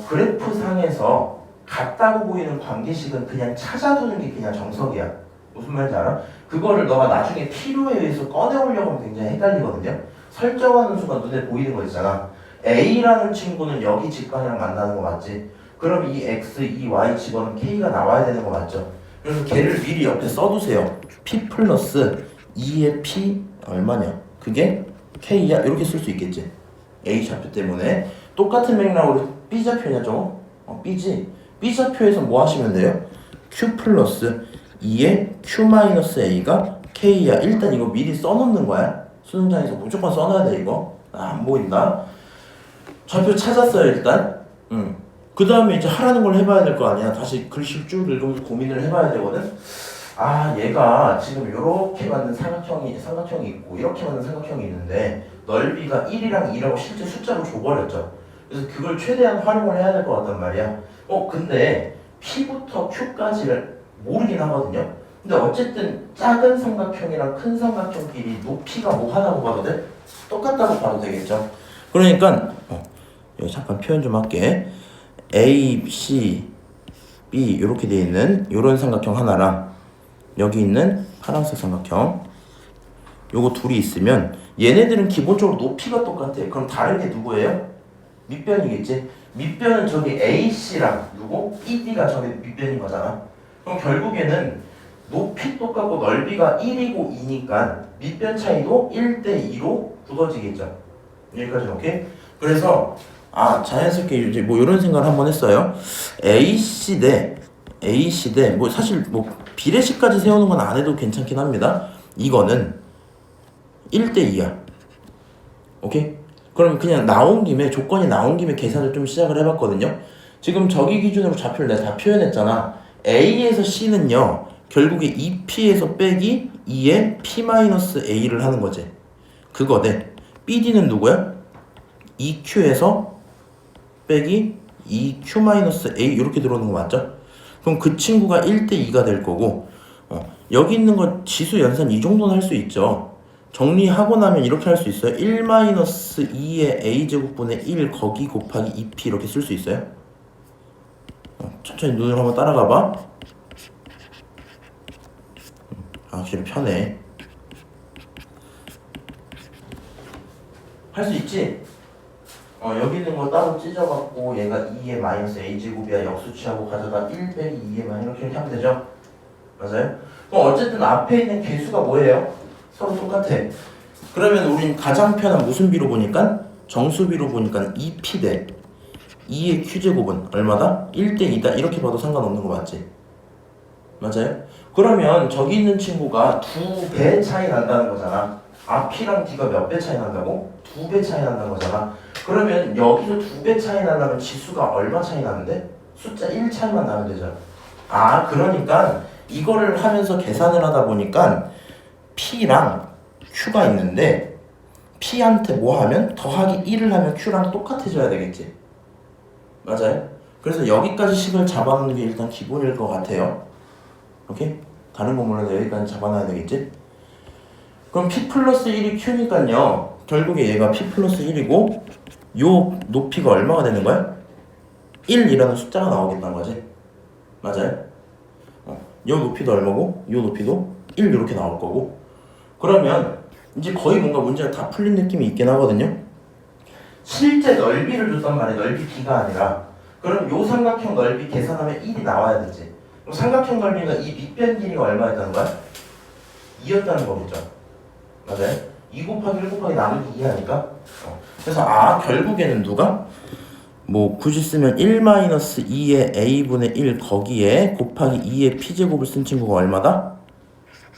그래프상에서 같다고 보이는 관계식은 그냥 찾아두는 게 그냥 정석이야. 무슨 말인지 알아? 그거를 너가 나중에 필요에 의해서 꺼내오려고 하면 굉장히 헷갈리거든요. 설정하는 순간 눈에 보이는 거 있잖아. A라는 친구는 여기 직관이랑 만나는 거 맞지? 그럼 이 X, 이 Y 집어는 K가 나와야 되는 거 맞죠? 그래서 걔를 미리 옆에 써두세요. P 플러스 2의 P 얼마냐? 그게 K야? 이렇게 쓸 수 있겠지? A 좌표 때문에. 똑같은 맥락으로 B 좌표냐 저거? B지? B 좌표에서 뭐 하시면 돼요? Q 플러스 2의 Q-A가 K야. 일단 이거 미리 써놓는 거야. 수능장에서 무조건 써놔야 돼 이거. 안 보인다. 좌표 찾았어요 일단. 그 다음에 이제 하라는 걸 해봐야 될 거 아니야. 다시 글씨 쭉 읽으면서 고민을 해봐야 되거든. 아, 얘가 지금 이렇게 맞는 삼각형이 있고 이렇게 맞는 삼각형이 있는데 넓이가 1이랑 2라고 실제 숫자로 줘버렸죠. 그래서 그걸 최대한 활용을 해야 될 것 같단 말이야. 근데 P부터 Q까지를 모르긴 하거든요. 근데 어쨌든 작은 삼각형이랑 큰 삼각형끼리 높이가 뭐 하나고 봐도 돼? 똑같다고 봐도 되겠죠. 그러니까 여기 잠깐 표현 좀 할게. A, C, B 이렇게 돼 있는 이런 삼각형 하나랑 여기 있는 파란색 삼각형 요거 둘이 있으면 얘네들은 기본적으로 높이가 똑같아. 그럼 다른 게 누구예요? 밑변이겠지? 밑변은 저기 AC랑 누구? ED가 저기 밑변인 거잖아. 그럼 결국에는 높이 똑같고 넓이가 1이고 2니까 밑변 차이도 1대2로 굳어지겠죠. 여기까지 오케이? 그래서 자연스럽게 이제 뭐 이런 생각을 한번 했어요. AC 대 뭐 사실 뭐 비례식까지 세우는 건 안 해도 괜찮긴 합니다. 이거는 1대2야. 오케이? 그럼 그냥 조건이 나온 김에 계산을 좀 시작을 해봤거든요. 지금 저기 기준으로 좌표를 내가 다 표현했잖아. A에서 C는요, 결국에 2P에서 빼기 2의 P-A를 하는 거지. 그거네. BD는 누구야? 2Q에서 빼기 2Q-A 이렇게 들어오는 거 맞죠? 그럼 그 친구가 1대2가 될 거고, 여기 있는 거 지수 연산 이 정도는 할 수 있죠. 정리하고 나면 이렇게 할 수 있어요. 1-2의 a제곱분의 1 거기 곱하기 2p 이렇게 쓸 수 있어요. 천천히 눈으로 한번 따라가 봐. 확실히 편해. 할 수 있지? 여기 있는 거 따로 찢어갖고 얘가 2의 마이너스 a제곱이야 역수치하고 가져다 1 빼기 2의 마이너스 이렇게 하면 되죠? 맞아요? 그럼 어쨌든 앞에 있는 개수가 뭐예요? 서로 똑같아. 그러면 우린 가장 편한 무슨 비로 보니까? 정수비로 보니까 2p 대 2의 q제곱은 얼마다? 1대2다 이렇게 봐도 상관없는 거 맞지? 맞아요? 그러면 저기 있는 친구가 2배 차이 난다는 거잖아. 앞이랑 뒤가 몇 배 차이 난다고? 2배 차이 난다는 거잖아. 그러면 여기서 2배 차이 나려면 지수가 얼마 차이 나는데? 숫자 1 차이만 나면 되죠. 그러니까 이거를 하면서 계산을 하다 보니까 P랑 Q가 있는데 P한테 뭐 하면? 더하기 1을 하면 Q랑 똑같아져야 되겠지. 맞아요? 그래서 여기까지 식을 잡아놓는 게 일단 기본일 것 같아요. 오케이? 다른 거 몰라도 여기까지 잡아놔야 되겠지? 그럼 P 플러스 1이 Q니까요. 결국에 얘가 P 플러스 1이고 요 높이가 얼마가 되는 거야? 1이라는 숫자가 나오겠다는 거지. 맞아요? 요 높이도 얼마고 요 높이도 1 이렇게 나올 거고. 그러면 이제 거의 뭔가 문제가 다 풀린 느낌이 있긴 하거든요. 실제 넓이를 줬단 말이야. 넓이 B가 아니라. 그럼 요 삼각형 넓이 계산하면 1이 나와야 되지. 그럼 삼각형 넓이가 이 밑변 길이가 얼마였다는 거야? 2였다는 거겠죠. 맞아요? 2 곱하기 1 곱하기 나누기 2 하니까. 그래서 결국에는 누가? 뭐 굳이 쓰면 1-2의 a분의 1 거기에 곱하기 2의 p제곱을 쓴 친구가 얼마다?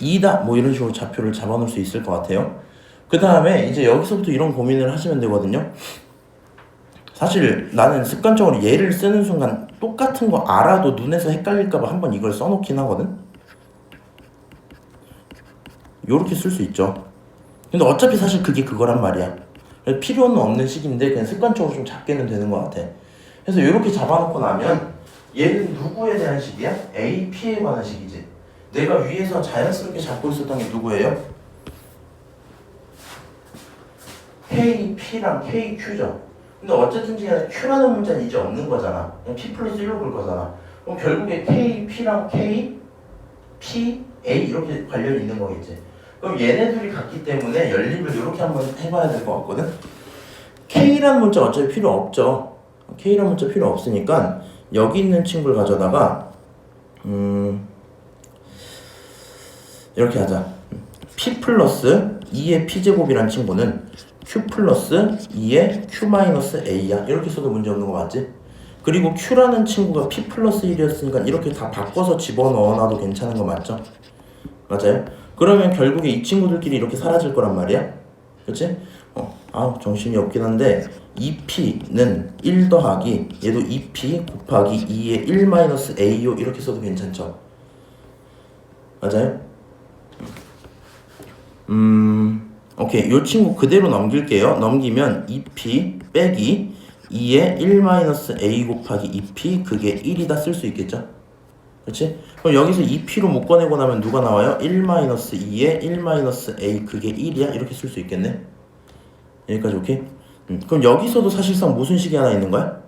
2다. 뭐 이런 식으로 좌표를 잡아놓을 수 있을 것 같아요. 그 다음에 이제 여기서부터 이런 고민을 하시면 되거든요. 사실 나는 습관적으로 얘를 쓰는 순간 똑같은 거 알아도 눈에서 헷갈릴까봐 한번 이걸 써놓긴 하거든. 요렇게 쓸 수 있죠. 근데 어차피 사실 그게 그거란 말이야. 필요는 없는 식인데 그냥 습관적으로 좀 잡게는 되는 것 같아. 그래서 이렇게 잡아놓고 나면 얘는 누구에 대한 식이야? A, P에 관한 식이지. 내가 위에서 자연스럽게 잡고 있었던 게 누구예요? K, P랑 K, Q죠. 근데 어쨌든 간에 Q라는 문자는 이제 없는 거잖아. 그냥 P 플러스 1로 볼 거잖아. 그럼 결국에 K, P랑 K, P, A 이렇게 관련이 있는 거겠지. 그럼 얘네들이 같기 때문에 연립을 이렇게 한번 해봐야 될 것 같거든. K라는 문자 어차피 필요 없죠. K라는 문자 필요 없으니까 여기 있는 친구를 가져다가 이렇게 하자. P 플러스 2의 P제곱이란 친구는 Q 플러스 2의 Q 마이너스 A야. 이렇게 써도 문제 없는 거 맞지? 그리고 Q라는 친구가 P 플러스 1이었으니까 이렇게 다 바꿔서 집어넣어놔도 괜찮은 거 맞죠? 맞아요? 그러면 결국에 이 친구들끼리 이렇게 사라질 거란 말이야. 그치? 정신이 없긴 한데 2P는 1 더하기 얘도 2P 곱하기 2의 1 마이너스 A요. 이렇게 써도 괜찮죠? 맞아요? 오케이. 요 친구 그대로 넘길게요. 넘기면 2P 빼기 2의 1 마이너스 A 곱하기 2P 그게 1이다 쓸 수 있겠죠? 그렇지? 그럼 여기서 2P로 묶어내고 나면 누가 나와요? 1-2에 1-A 그게 1이야? 이렇게 쓸 수 있겠네? 여기까지 오케이? 그럼 여기서도 사실상 무슨 식이 하나 있는 거야?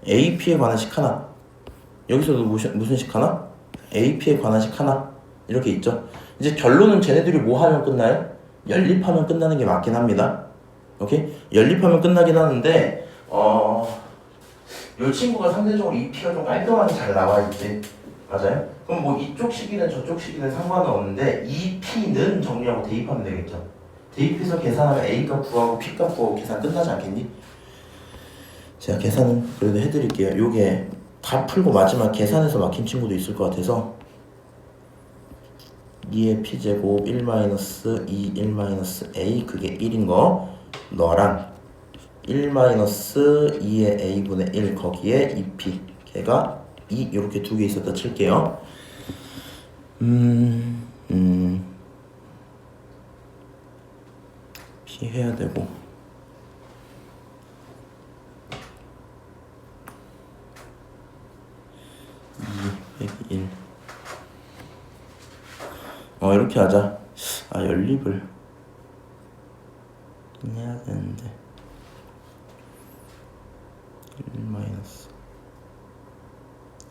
AP에 관한 식 하나. 여기서도 무슨 식 하나? AP에 관한 식 하나. 이렇게 있죠? 이제 결론은 쟤네들이 뭐 하면 끝나요? 연립하면 끝나는 게 맞긴 합니다. 오케이? 연립하면 끝나긴 하는데 이 친구가 상대적으로 이 P가 좀 깔끔하게 잘 나와있지. 맞아요? 그럼 뭐 이쪽 식이든 저쪽 식이든 상관은 없는데 이 P는 정리하고 대입하면 되겠죠. 대입해서 계산하면 A값 구하고 P값 구하고 계산 끝나지 않겠니? 제가 계산은 그래도 해드릴게요. 요게 다 풀고 마지막 계산해서 막힌 친구도 있을 것 같아서 2의 P제곱 1-2 1-A 그게 1인 거 너랑 1-2의 A분의 1 거기에 2P 걔가 2 이렇게 두 개 있었다 칠게요. P 해야 되고 2 101 이렇게 하자. 연립을 해야 되는데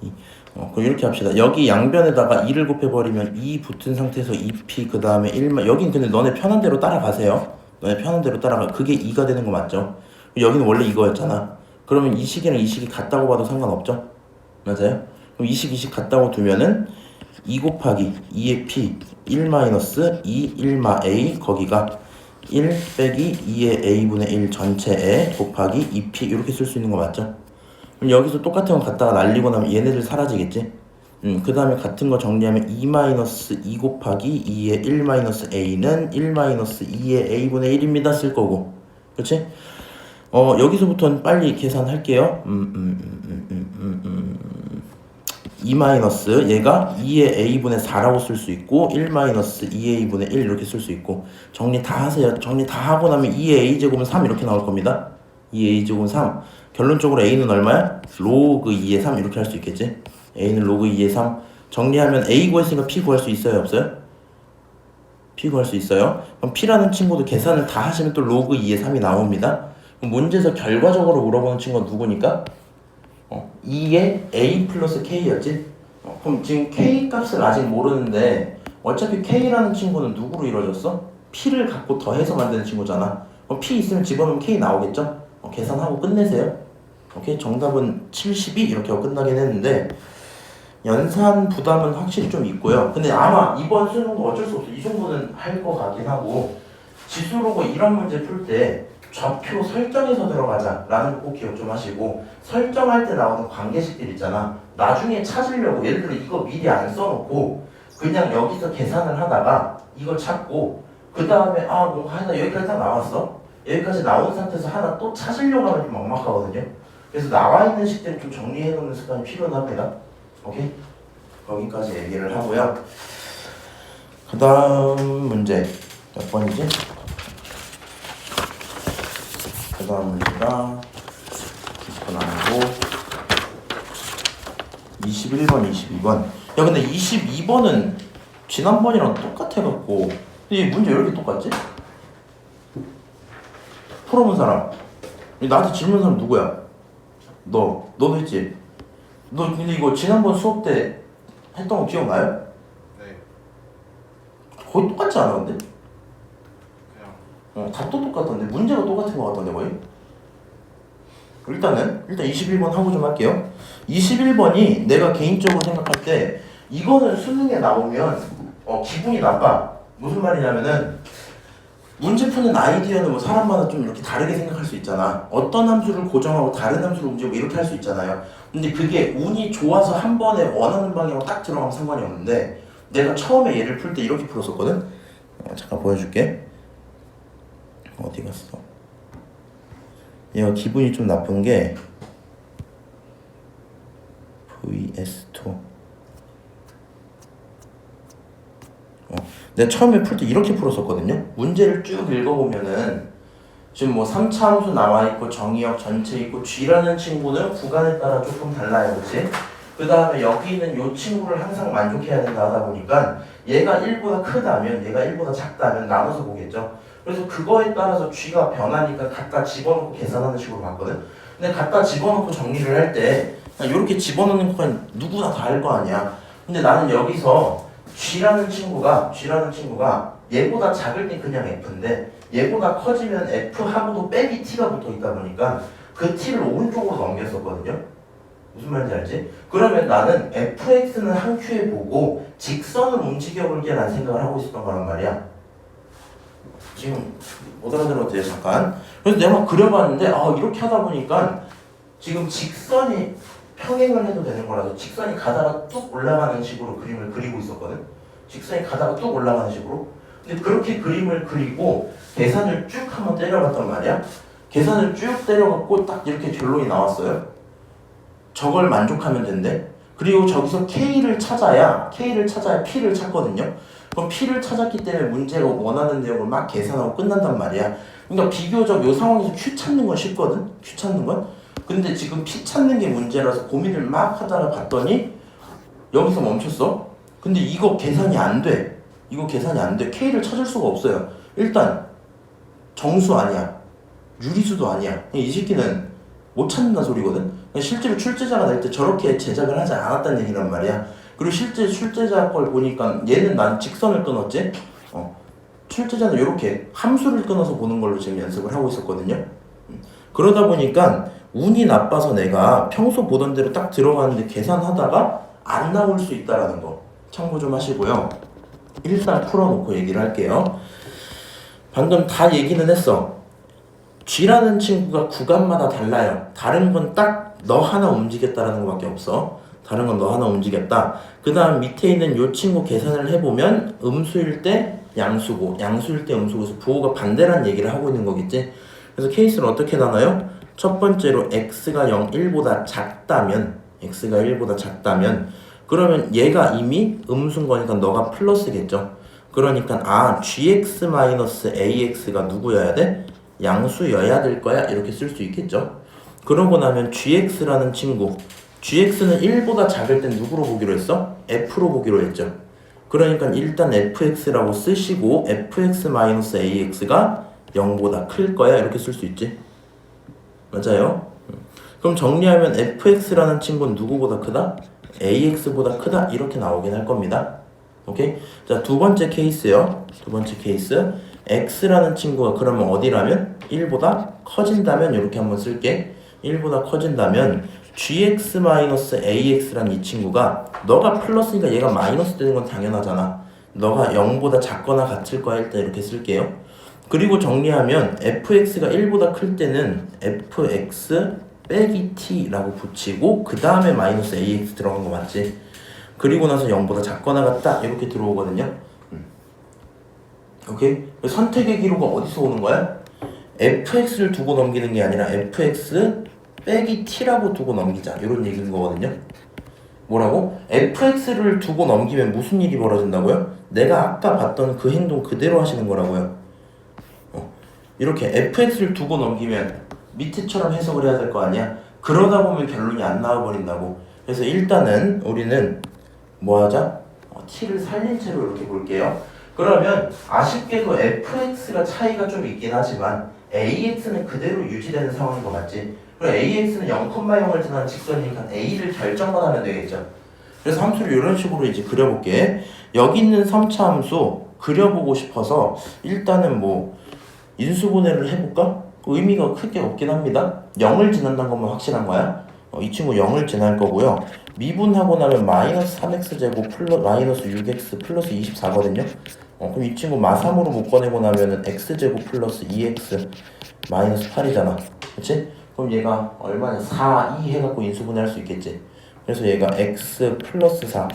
1-2 그럼 이렇게 합시다. 여기 양변에다가 2를 곱해버리면 2 붙은 상태에서 2p 그 다음에 1만 여긴 근데 너네 편한 대로 따라가세요. 너네 편한 대로 따라가. 그게 2가 되는 거 맞죠? 여기는 원래 이거였잖아. 그러면 이 식이랑 이 식이 같다고 봐도 상관없죠? 맞아요? 그럼 이 식 같다고 두면은 2 곱하기 2의 p 1-2 1-A 거기가 1 빼기 2의 A분의 1 전체에 곱하기 2P 이렇게 쓸 수 있는 거 맞죠? 그럼 여기서 똑같은 거 갖다가 날리고 나면 얘네들 사라지겠지? 그 다음에 같은 거 정리하면 2 곱하기 2의 1-A는 1-2의 A분의 1입니다 쓸 거고. 그렇지? 여기서부터는 빨리 계산할게요. 2 마이너스 얘가 2의 A분의 4라고 쓸 수 있고 1-2A분의 1 이렇게 쓸 수 있고 정리 다 하세요. 정리 다 하고 나면 2의 A제곱은 3 이렇게 나올 겁니다. 2의 A제곱은 3. 결론적으로 A는 얼마야? 로그 2의 3 이렇게 할 수 있겠지? A는 로그 2의 3. 정리하면 A 구했으니까 P 구할 수 있어요? 없어요? P 구할 수 있어요. 그럼 P라는 친구도 계산을 다 하시면 또 로그 2의 3이 나옵니다. 그럼 문제에서 결과적으로 물어보는 친구가 누구니까? 2의 A 플러스 K였지? 그럼 지금 K 값을 아직 모르는데 어차피 K라는 친구는 누구로 이루어졌어? P를 갖고 더해서 만드는 친구잖아. 그럼 P 있으면 집어넣으면 K 나오겠죠? 계산하고 끝내세요. 오케이? 정답은 72 이렇게 하고 끝나긴 했는데 연산 부담은 확실히 좀 있고요. 근데 아마 이번 수능도 어쩔 수 없어. 이 정도는 할 것 같긴 하고 지수로고 이런 문제 풀 때 좌표 설정에서 들어가자 라는 거 꼭 기억 좀 하시고, 설정할 때 나오는 관계식들 있잖아. 나중에 찾으려고 예를 들어 이거 미리 안 써놓고 그냥 여기서 계산을 하다가 이거 찾고 그 다음에 뭔가 하나 여기까지 딱 나왔어. 여기까지 나온 상태에서 하나 또 찾으려고 하면 좀 막막하거든요. 그래서 나와 있는 식들은 좀 정리해 놓는 습관이 필요합니다. 오케이? 거기까지 얘기를 하고요. 그 다음 문제 몇 번이지? 그 다음 문제가 9번 아니고 21번, 22번. 야 근데 22번은 지난번이랑 똑같아갖고, 근데 이 문제 왜 이렇게 똑같지? 풀어본 사람, 나한테 질문 사람 누구야? 너도 했지? 너 근데 이거 지난번 수업 때 했던 거 기억나요? 네. 거의 똑같지 않아 근데? 그냥 답도 똑같던데 문제가 똑같은 거 같던데 거의? 일단 21번 하고 좀 할게요. 21번이 내가 개인적으로 생각할 때 이거는 수능에 나오면 기분이 나빠. 무슨 말이냐면은 문제 푸는 아이디어는 뭐 사람마다 좀 이렇게 다르게 생각할 수 있잖아. 어떤 함수를 고정하고 다른 함수를 움직이고 이렇게 할 수 있잖아요. 근데 그게 운이 좋아서 한 번에 원하는 방향으로 딱 들어가면 상관이 없는데, 내가 처음에 얘를 풀 때 이렇게 풀었었거든. 잠깐 보여줄게. 어디 갔어? 얘가 기분이 좀 나쁜 게 VS2. 내가 처음에 풀 때 이렇게 풀었었거든요. 문제를 쭉 읽어보면은 지금 뭐 3차 함수 나와있고 정의역 전체 있고 G라는 친구는 구간에 따라 조금 달라요. 그치? 그 다음에 여기 있는 요 친구를 항상 만족해야 된다 하다 보니까 얘가 1보다 크다면 얘가 1보다 작다면 나눠서 보겠죠. 그래서 그거에 따라서 G가 변하니까 갖다 집어넣고 계산하는 식으로 봤거든. 근데 갖다 집어넣고 정리를 할 때 이렇게 집어넣는 건 누구나 다 할 거 아니야. 근데 나는 여기서 G라는 친구가 얘보다 작을 때 그냥 F인데 얘보다 커지면 F하고도 빼기 T가 붙어 있다 보니까 그 T를 오른쪽으로 넘겼었거든요. 무슨 말인지 알지? 그러면 나는 fx는 한 큐에 보고 직선을 움직여볼게라는 생각을 하고 있었던 거란 말이야. 지금 못 알아들어도 돼요 잠깐. 그래서 내가 막 그려봤는데 이렇게 하다 보니까 지금 직선이 평행을 해도 되는 거라서 직선이 가다가 뚝 올라가는 식으로 그림을 그리고 있었거든. 직선이 가다가 뚝 올라가는 식으로. 근데 그렇게 그림을 그리고 계산을 쭉 한번 때려봤단 말이야. 계산을 쭉 때려갖고 딱 이렇게 결론이 나왔어요. 저걸 만족하면 된대. 그리고 저기서 K를 찾아야 P를 찾거든요. 그럼 P를 찾았기 때문에 문제가 원하는 내용을 막 계산하고 끝난단 말이야. 그러니까 비교적 이 상황에서 Q 찾는 건 쉽거든. Q 찾는 건. 근데 지금 P 찾는 게 문제라서 고민을 막 하다가 봤더니 여기서 멈췄어. 근데 이거 계산이 안 돼. K를 찾을 수가 없어요. 일단 정수 아니야. 유리수도 아니야. 이 새끼는 못 찾는다는 소리거든. 실제로 출제자가 낼 때 저렇게 제작을 하지 않았다는 얘기란 말이야. 그리고 실제 출제자 걸 보니까 얘는 난 직선을 끊었지. 출제자는 이렇게 함수를 끊어서 보는 걸로 지금 연습을 하고 있었거든요. 그러다 보니까 운이 나빠서 내가 평소 보던 대로 딱 들어가는데 계산하다가 안 나올 수 있다라는 거 참고 좀 하시고요. 일단 풀어놓고 얘기를 할게요. 방금 다 얘기는 했어. G라는 친구가 구간마다 달라요. 다른 건 딱 너 하나 움직였다라는 것밖에 없어. 다른 건 너 하나 움직였다. 그 다음 밑에 있는 요 친구 계산을 해보면 음수일 때 양수고 양수일 때 음수고서 부호가 반대라는 얘기를 하고 있는 거겠지. 그래서 케이스를 어떻게 나눠요? 첫 번째로 x가 0, 1보다 작다면 그러면 얘가 이미 음수인 거니까 너가 플러스겠죠. 그러니까 gx-ax가 누구여야 돼? 양수여야 될 거야. 이렇게 쓸 수 있겠죠. 그러고 나면 gx라는 친구, gx는 1보다 작을 땐 누구로 보기로 했어? f로 보기로 했죠. 그러니까 일단 fx라고 쓰시고 fx-ax가 0보다 클 거야. 이렇게 쓸 수 있지. 맞아요? 그럼 정리하면 fx라는 친구는 누구보다 크다? ax보다 크다. 이렇게 나오긴 할 겁니다. 오케이? 자, 두 번째 케이스요. x라는 친구가 그러면 어디라면? 1보다 커진다면 이렇게 한번 쓸게. 1보다 커진다면 gx-ax라는 이 친구가 너가 플러스니까 얘가 마이너스 되는 건 당연하잖아. 너가 0보다 작거나 같을 거야. 일단 이렇게 쓸게요. 그리고 정리하면 fx가 1보다 클 때는 fx 빼기 t라고 붙이고 그 다음에 마이너스 ax 들어간 거 맞지? 그리고 나서 0보다 작거나 같다 이렇게 들어오거든요. 오케이? 선택의 기로가 어디서 오는 거야? fx를 두고 넘기는 게 아니라 fx 빼기 t라고 두고 넘기자 이런 얘기인 거거든요. 뭐라고? fx를 두고 넘기면 무슨 일이 벌어진다고요? 내가 아까 봤던 그 행동 그대로 하시는 거라고요. 이렇게 fx를 두고 넘기면 밑에처럼 해석을 해야 될 거 아니야? 그러다 보면 결론이 안 나와버린다고. 그래서 일단은 우리는 뭐 하자? t를 살린 채로 이렇게 볼게요. 그러면 아쉽게도 fx가 차이가 좀 있긴 하지만 ax는 그대로 유지되는 상황인 거 맞지? 그리고 ax는 0,0을 지나는 직선이니까 a를 결정만 하면 되겠죠. 그래서 함수를 이런 식으로 이제 그려볼게. 여기 있는 3차 함수 그려보고 싶어서 일단은 뭐 인수분해를 해볼까? 의미가 크게 없긴 합니다. 0을 지난다는 것만 확실한 거야. 이 친구 0을 지날 거고요. 미분하고 나면 마이너스 3x제곱 플러스 마이너스 6x 플러스 24거든요. 그럼 이 친구 마3으로 묶어내고 나면은 x제곱 플러스 2x 마이너스 8이잖아. 그치? 그럼 얘가 얼마냐? 4, 2 해갖고 인수분해할 수 있겠지. 그래서 얘가 x 플러스 4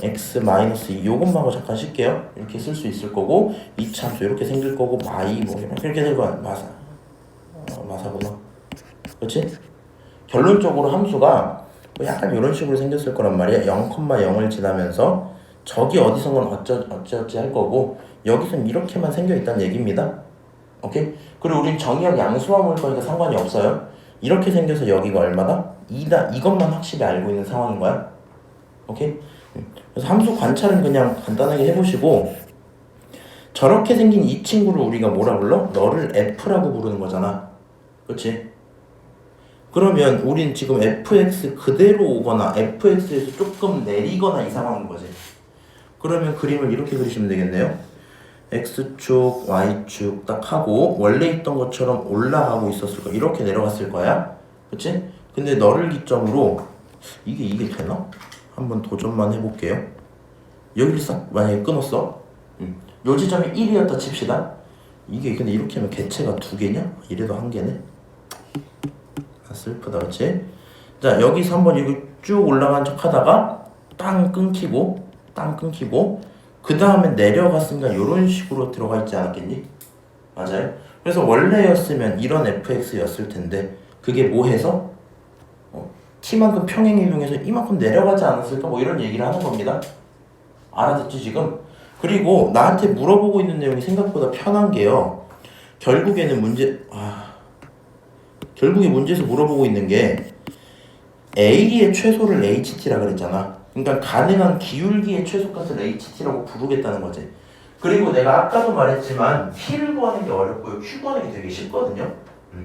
x 마이너스 2 요것만 잠깐 쉴게요. 이렇게 쓸 수 있을 거고 2차 함수 이렇게 생길 거고 마이 뭐 이렇게 될 거야. 마사구나. 그렇지? 결론적으로 함수가 약간 이런 식으로 생겼을 거란 말이야. 0,0을 지나면서 저기 어디선건 어쩌어찌 할 거고 여기선 이렇게만 생겨 있다는 얘기입니다. 오케이? 그리고 우린 정의역 양수화 모일 거니까 상관이 없어요. 이렇게 생겨서 여기가 얼마다? 2다. 이것만 확실히 알고 있는 상황인 거야. 오케이? 그래서 함수 관찰은 그냥 간단하게 해보시고 저렇게 생긴 이 친구를 우리가 뭐라 불러? 너를 f라고 부르는 거잖아. 그렇지? 그러면 우린 지금 fx 그대로 오거나 fx에서 조금 내리거나 이 상황인 거지. 그러면 그림을 이렇게 그리시면 되겠네요. x축, y축 딱 하고 원래 있던 것처럼 올라가고 있었을 거야. 이렇게 내려갔을 거야. 그치? 근데 너를 기점으로 이게 되나? 한번 도전만 해볼게요. 여기를 싹 만약에 끊었어. 요 지점이 1이었다 칩시다. 이게 근데 이렇게 하면 개체가 2개냐? 이래도 1개네. 슬프다, 그렇지? 자, 여기서 한번 이거 쭉 올라간 척 하다가 땅 끊기고 그 다음에 내려갔으니까 이런 식으로 들어가 있지 않았겠니? 맞아요? 그래서 원래였으면 이런 fx였을 텐데 그게 뭐 해서? t만큼 평행 이동해서 이만큼 내려가지 않았을까? 뭐 이런 얘기를 하는 겁니다. 알아듣지 지금? 그리고 나한테 물어보고 있는 내용이 생각보다 편한 게요. 결국에 문제에서 물어보고 있는 게 A의 최소를 HT라 그랬잖아. 그러니까 가능한 기울기의 최소값을 HT라고 부르겠다는 거지. 그리고 내가 아까도 말했지만 T를 구하는 게 어렵고요. Q 구하는 게 되게 쉽거든요.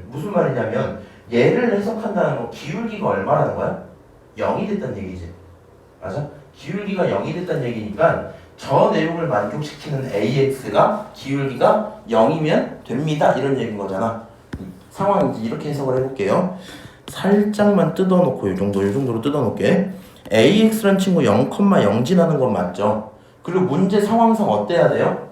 무슨 말이냐면 얘를 해석한다는 건 기울기가 얼마라는 거야? 0이 됐다는 얘기지. 맞아? 기울기가 0이 됐다는 얘기니까 저 내용을 만족시키는 AX가 기울기가 0이면 됩니다. 이런 얘기인 거잖아. 상황 이렇게 해석을 해볼게요. 살짝만 뜯어놓고 이 정도로 뜯어놓게. AX란 친구 0,0 지나는 건 맞죠? 그리고 문제 상황상 어때야 돼요?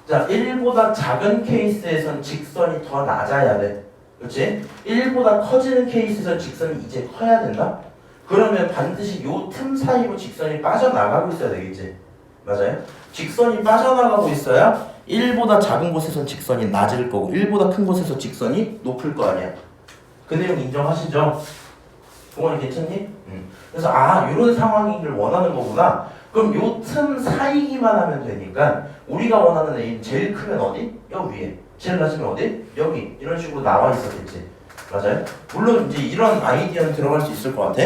자, 1보다 작은 케이스에선 직선이 더 낮아야 돼. 그렇지? 1보다 커지는 케이스에선 직선이 이제 커야 된다? 그러면 반드시 요 틈 사이로 직선이 빠져나가고 있어야 되겠지. 맞아요? 직선이 빠져나가고 있어야 1보다 작은 곳에선 직선이 낮을 거고 1보다 큰 곳에서 직선이 높을 거 아니야. 그 내용 인정하시죠? 동원이 괜찮니? 그래서 이런 상황이길 원하는 거구나. 그럼 요 틈 사이기만 하면 되니까 우리가 원하는 A는 제일 크면 어디? 여기 위에. 제일 낮으면 어디? 여기. 이런 식으로 나와 있었겠지. 맞아요? 물론 이제 이런 아이디어는 들어갈 수 있을 것 같아.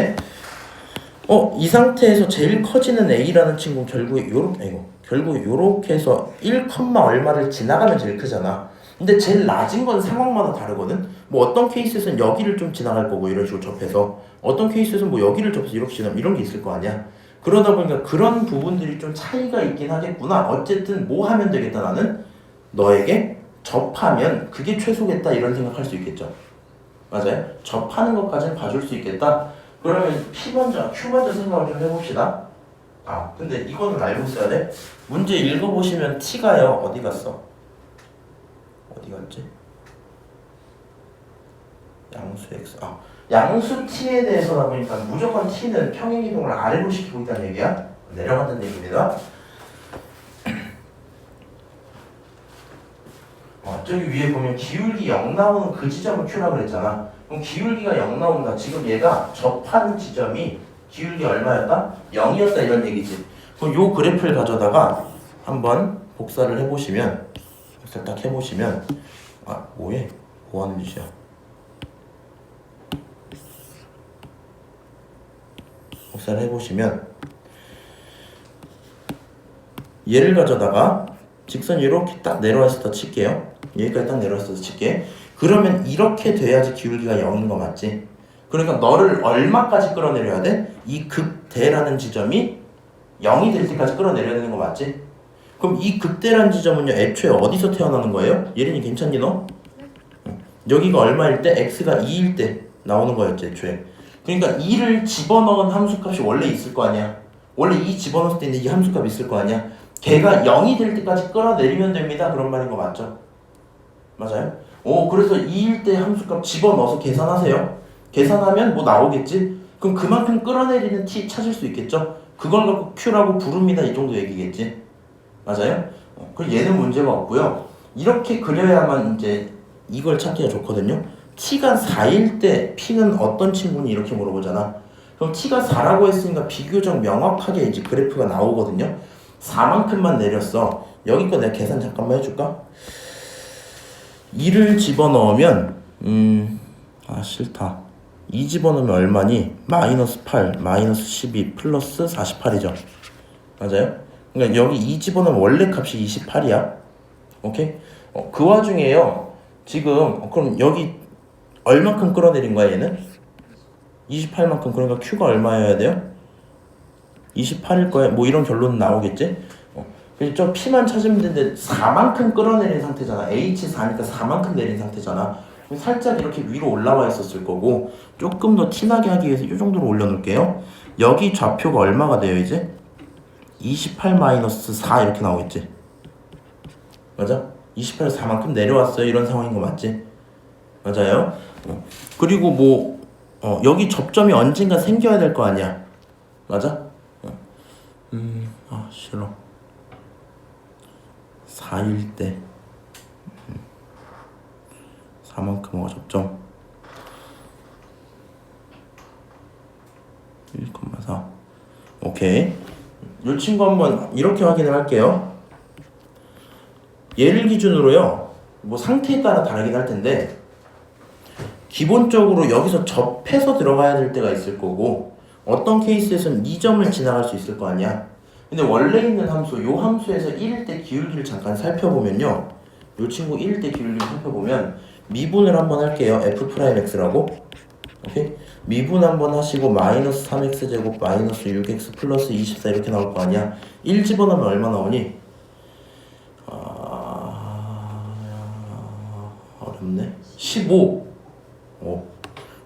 이 상태에서 제일 커지는 A라는 친구는 결국에 요렇게 해서 1, 얼마를 지나가면 제일 크잖아. 근데 제일 낮은 건 상황마다 다르거든. 뭐 어떤 케이스에서는 여기를 좀 지나갈 거고 이런 식으로 접해서 어떤 케이스에서는 뭐 여기를 접해서 이렇게 지나면 이런 게 있을 거 아니야. 그러다 보니까 그런 부분들이 좀 차이가 있긴 하겠구나. 어쨌든 뭐 하면 되겠다. 나는 너에게 접하면 그게 최소겠다 이런 생각할 수 있겠죠. 맞아요? 접하는 것까지는 봐줄 수 있겠다. 그러면 P 먼저, Q 먼저 생각을 좀 해봅시다. 근데 이거는 알고 있어야 돼. 문제 읽어보시면 T가요 어디 갔어? 어디 갔지? 양수 x 양수 t에 대해서다 보니까 무조건 t는 평행 이동을 아래로 시키고 있다는 얘기야. 내려간다는 얘기입니다. 저기 위에 보면 기울기 0 나오는 그 지점을 Q라 그랬잖아. 그럼 기울기가 0 나온다. 지금 얘가 접하는 지점이 기울기 얼마였다? 0이었다 이런 얘기지. 그럼 요 그래프를 가져다가 한번 복사를 해보시면, 복사 딱 해보시면, 뭐해? 뭐 하는 짓이야? 복사를 해보시면, 얘를 가져다가 직선 이렇게 딱 내려와서 더 칠게요. 여기까지 딱 내려와서 칠게. 그러면 이렇게 돼야지 기울기가 0인 거 맞지? 그러니까 너를 얼마까지 끌어내려야 돼? 이 극대라는 지점이 0이 될 때까지 끌어내려야 되는 거 맞지? 그럼 이 극대라는 지점은요 애초에 어디서 태어나는 거예요? 예린이 괜찮니 너? 여기가 얼마일 때? x가 2일 때 나오는 거였지 애초에. 그러니까 2를 집어넣은 함수값이 원래 있을 거 아니야. 원래 2 집어넣을 때 이 함수값이 있을 거 아니야. 걔가 0이 될 때까지 끌어내리면 됩니다. 그런 말인 거 맞죠? 맞아요? 그래서 2일 때 함수값 집어넣어서 계산하세요. 계산하면 뭐 나오겠지? 그럼 그만큼 끌어내리는 t 찾을 수 있겠죠? 그걸 갖고 q라고 부릅니다. 이 정도 얘기겠지? 맞아요? 그럼 얘는 문제가 없고요. 이렇게 그려야만 이제 이걸 찾기가 좋거든요. t가 4일 때 p는 어떤 친구니 이렇게 물어보잖아. 그럼 t가 4라고 했으니까 비교적 명확하게 이제 그래프가 나오거든요. 4만큼만 내렸어. 여기 거 내가 계산 잠깐만 해줄까? 2를 집어넣으면 싫다. 2 집어넣으면 얼마니? 마이너스 8, 마이너스 12, 플러스 48이죠. 맞아요? 그러니까 여기 2 집어넣으면 원래 값이 28이야. 오케이? 그 와중에요. 지금 그럼 여기 얼만큼 끌어내린 거야 얘는? 28만큼. 그러니까 Q가 얼마여야 돼요? 28일 거야. 뭐 이런 결론은 나오겠지? 그래서 저 P만 찾으면 되는데 4만큼 끌어내린 상태잖아. H4니까 4만큼 내린 상태잖아. 살짝 이렇게 위로 올라와 있었을 거고 조금 더 티나게 하기 위해서 이 정도로 올려놓을게요. 여기 좌표가 얼마가 돼요 이제? 28-4 이렇게 나오겠지? 맞아? 28에서 4만큼 내려왔어요. 이런 상황인 거 맞지? 맞아요? 그리고 뭐 여기 접점이 언젠가 생겨야 될 거 아니야. 맞아? 싫어. 4일 때 4만큼의 접점 1,4. 오케이. 이 친구 한번 이렇게 확인을 할게요. 얘를 기준으로요. 뭐 상태에 따라 다르긴 할 텐데 기본적으로 여기서 접해서 들어가야 될 때가 있을 거고 어떤 케이스에서는 이 점을 지나갈 수 있을 거 아니야. 근데 원래 있는 함수, 요 함수에서 1일 때 기울기를 잠깐 살펴보면요. 요 친구 1일 때 기울기를 살펴보면 미분을 한번 할게요. f'x라고. 오케이? 미분 한번 하시고 마이너스 3x제곱 마이너스 6x 플러스 24 이렇게 나올 거 아니야. 1 집어넣으면 얼마 나오니? 어렵네. 15.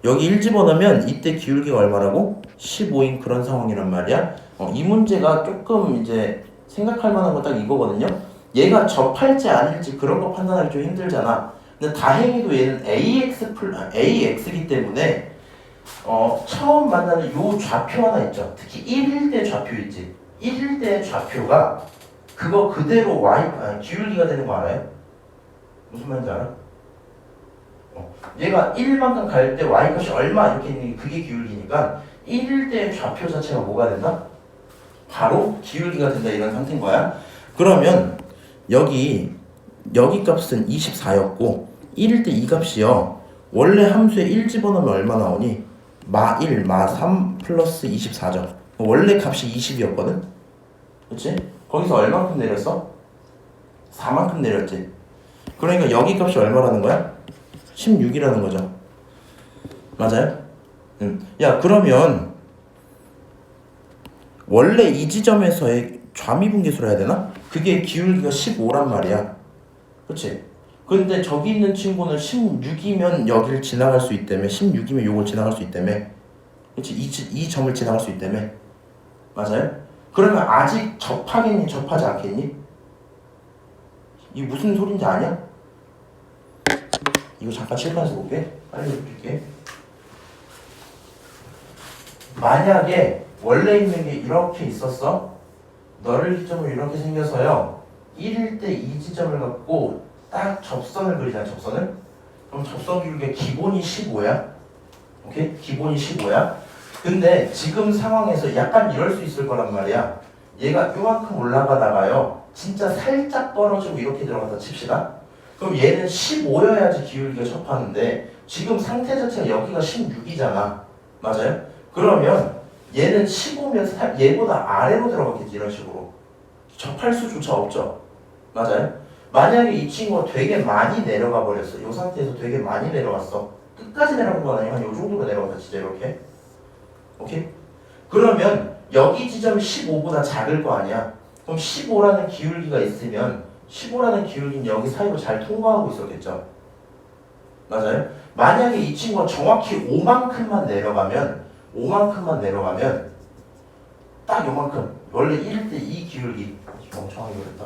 여기 1 집어넣으면 이때 기울기가 얼마라고? 15인 그런 상황이란 말이야. 이 문제가 조금 이제 생각할 만한 건 딱 이거거든요. 얘가 접할지 아닐지 그런 거 판단하기 좀 힘들잖아. 근데 다행히도 얘는 AX이기 때문에 처음 만나는 요 좌표 하나 있죠. 특히 1일 때 좌표 있지. 1일 때 좌표가 그거 그대로 기울기가 되는 거 알아요? 무슨 말인지 알아? 얘가 1만큼 갈 때 y값이 얼마 이렇게 있는 게 그게 기울기니까 1일 때 좌표 자체가 뭐가 된다? 바로 기울기가 된다 이런 상태인 거야. 그러면 여기 값은 24였고 1일 때 이 값이요. 원래 함수에 1 집어넣으면 얼마 나오니? 마 1, 마 3 플러스 24죠. 원래 값이 20이었거든? 그치? 거기서 얼만큼 내렸어? 4만큼 내렸지. 그러니까 여기 값이 얼마라는 거야? 16이라는 거죠. 맞아요? 야 그러면 원래 이 지점에서의 좌미분계수를 해야 되나? 그게 기울기가 15란 말이야. 그치? 근데 저기 있는 친구는 16이면 여기를 지나갈 수 있다며. 16이면 요걸 지나갈 수 있다며. 그치? 이 점을 지나갈 수 있다며. 맞아요? 그러면 아직 접하겠니? 접하지 않겠니? 이 무슨 소린지 아냐? 이거 잠깐 칠판에서 볼게. 빨리 볼게. 만약에 원래 있는 게 이렇게 있었어. 너를 기점으로 이렇게 생겨서요. 1일 때 이 지점을 갖고 딱 접선을 그리잖아. 접선을. 그럼 접선 기울기가 기본이 15야. 오케이? 기본이 15야. 근데 지금 상황에서 약간 이럴 수 있을 거란 말이야. 얘가 요만큼 올라가다가요. 진짜 살짝 떨어지고 이렇게 들어갔다 칩시다. 그럼 얘는 15여야지 기울기가 접하는데 지금 상태 자체가 여기가 16이잖아. 맞아요? 그러면 얘는 15면 얘보다 아래로 들어갔겠지. 이런 식으로. 접할 수조차 없죠. 맞아요? 만약에 이 친구가 되게 많이 내려가 버렸어. 이 상태에서 되게 많이 내려갔어. 끝까지 내려간 건 아니고 한 요 정도로 내려갔다. 진짜 이렇게. 오케이? 그러면 여기 지점이 15보다 작을 거 아니야. 그럼 15라는 기울기가 있으면 15라는 기울기는 여기 사이로 잘 통과하고 있었겠죠. 맞아요? 만약에 이 친구가 정확히 5만큼만 내려가면 딱 요만큼 원래 1대 2 기울기 멍청하게 그랬다.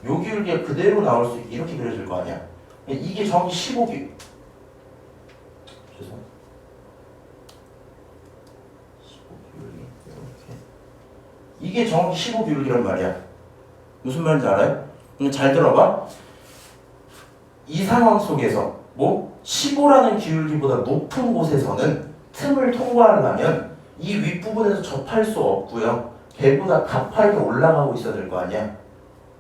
요 기울기가 그대로 나올 수 있게 이렇게 그려질 거 아니야. 이게 정확히 15 죄송. 15기울기 이렇게. 이게 정확히 15기울기란 말이야. 무슨 말인지 알아요? 잘 들어봐. 이 상황 속에서 15라는 기울기보다 높은 곳에서는 틈을 통과하려면 이 윗부분에서 접할 수 없고요. 걔보다 가파르게 올라가고 있어야 될 거 아니야.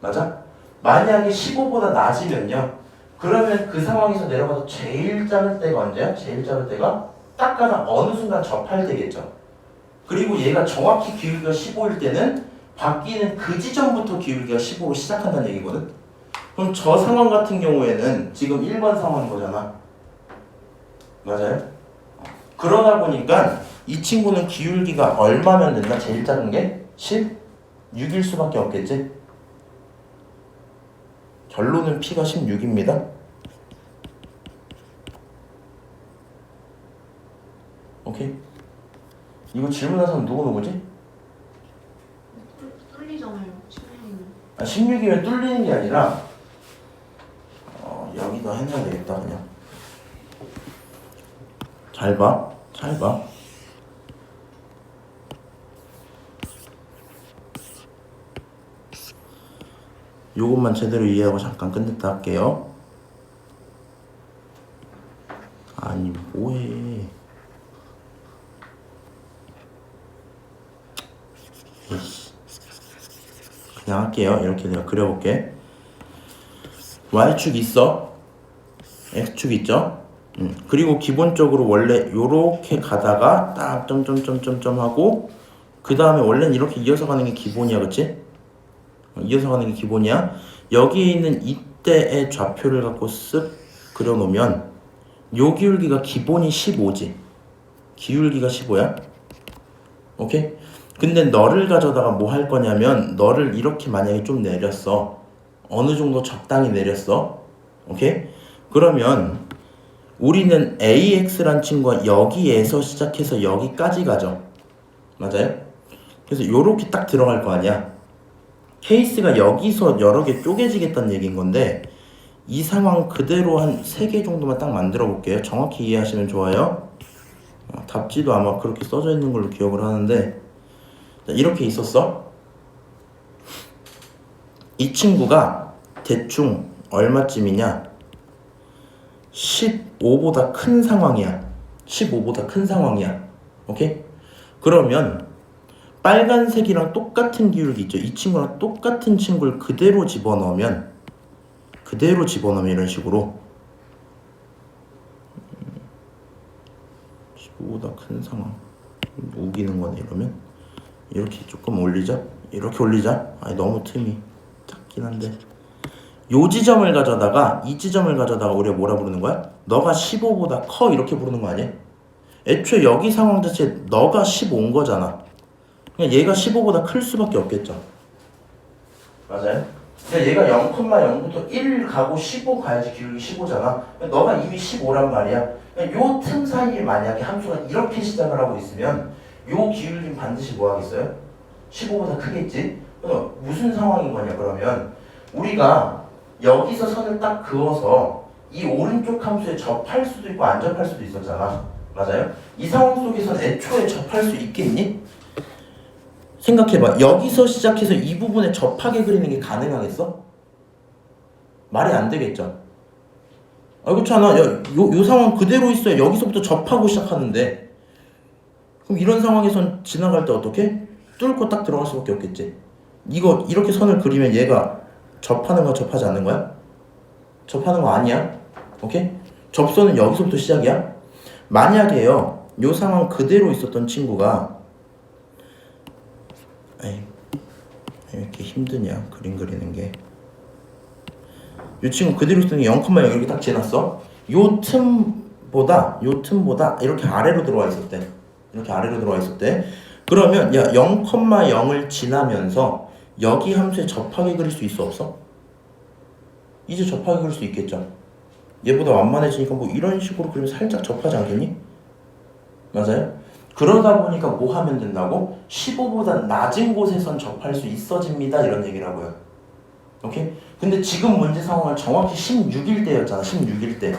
맞아? 만약에 15보다 낮으면요. 그러면 그 상황에서 내려가서 제일 작을 때가 언제야? 제일 작을 때가 딱 가다 어느 순간 접할 때겠죠. 그리고 얘가 정확히 기울기가 15일 때는 바뀌는 그 지점부터 기울기가 15로 시작한다는 얘기거든. 그럼 저 상황 같은 경우에는 지금 1번 상황인 거잖아. 맞아요? 그러다 보니까 이 친구는 기울기가 얼마면 된다? 제일 작은 게 16일 수밖에 없겠지? 결론은 P가 16입니다. 오케이? 이거 질문한 사람 누구지? 뚫리잖아요. 16이면. 16이면 뚫리는 게 아니라 여기다 해놔야 되겠다. 그냥 잘 봐. 요것만 제대로 이해하고 잠깐 끝냈다 할게요. 아니 뭐해. 에이씨. 그냥 할게요. 이렇게 내가 그려볼게. Y축 있어. X축 있죠. 그리고 기본적으로 원래 요렇게 가다가 딱 점점점점점 하고 그 다음에 원래는 이렇게 이어서 가는 게 기본이야. 그치? 이어서 가는 게 기본이야. 여기 있는 이때의 좌표를 갖고 쓱 그려놓으면 요 기울기가 기본이 15지. 기울기가 15야. 오케이? 근데 너를 가져다가 뭐 할 거냐면 너를 이렇게 만약에 좀 내렸어. 어느 정도 적당히 내렸어. 오케이? 그러면 우리는 AX란 친구가 여기에서 시작해서 여기까지 가죠. 맞아요? 그래서 요렇게 딱 들어갈 거 아니야. 케이스가 여기서 여러 개 쪼개지겠다는 얘기인 건데 이 상황 그대로 한 3개 정도만 딱 만들어 볼게요. 정확히 이해하시면 좋아요. 답지도 아마 그렇게 써져 있는 걸로 기억을 하는데 이렇게 있었어. 이 친구가 대충 얼마쯤이냐? 15보다 큰 상황이야. 15보다 큰 상황이야. 오케이? 그러면 빨간색이랑 똑같은 기울기 있죠? 이 친구랑 똑같은 친구를 그대로 집어넣으면 이런 식으로 15보다 큰 상황 우기는 거네. 이러면 이렇게 조금 올리자. 이렇게 올리자. 아니 너무 틈이 작긴 한데 요 지점을 가져다가 이 지점을 가져다가 우리가 뭐라 부르는 거야? 너가 15보다 커 이렇게 부르는 거 아니야? 애초에 여기 상황 자체 너가 15인 거잖아. 그냥 얘가 15보다 클 수밖에 없겠죠. 맞아요? 그러니까 얘가 0,0부터 1 가고 15 가야지 기울기 15잖아. 너가 이미 15란 말이야. 요 틈 사이에 만약에 함수가 이렇게 시작을 하고 있으면 요 기울기는 반드시 뭐 하겠어요? 15보다 크겠지? 무슨 상황인 거냐 그러면 우리가 여기서 선을 딱 그어서 이 오른쪽 함수에 접할 수도 있고 안 접할 수도 있었잖아. 맞아요? 이 상황 속에서는 애초에 접할 수 있겠니? 생각해봐. 여기서 시작해서 이 부분에 접하게 그리는 게 가능하겠어? 말이 안 되겠죠? 그렇잖아. 요 상황 그대로 있어야 여기서부터 접하고 시작하는데 그럼 이런 상황에선 지나갈 때 어떻게? 뚫고 딱 들어갈 수밖에 없겠지. 이거 이렇게 선을 그리면 얘가 접하는 거야, 접하지 않는 거야? 접하는 거 아니야? 오케이? 접선은 여기서부터 시작이야? 만약에요, 요 상황 그대로 있었던 친구가 에이, 왜 이렇게 힘드냐 그림 그리는 게. 요 친구 그대로 있었던 게 0,0 이렇게 딱 지났어. 요 틈보다 이렇게 아래로 들어와 있었대. 이렇게 아래로 들어와 있었대. 그러면 야 0,0을 지나면서 여기 함수에 접하게 그릴 수 있어 없어? 이제 접하게 그릴 수 있겠죠. 얘보다 완만해지니까 뭐 이런 식으로 그리면 살짝 접하지 않겠니? 맞아요? 그러다 보니까 뭐 하면 된다고? 15보다 낮은 곳에선 접할 수 있어집니다 이런 얘기라고요. 오케이? 근데 지금 문제 상황은 정확히 16일 때였잖아. 16일 때.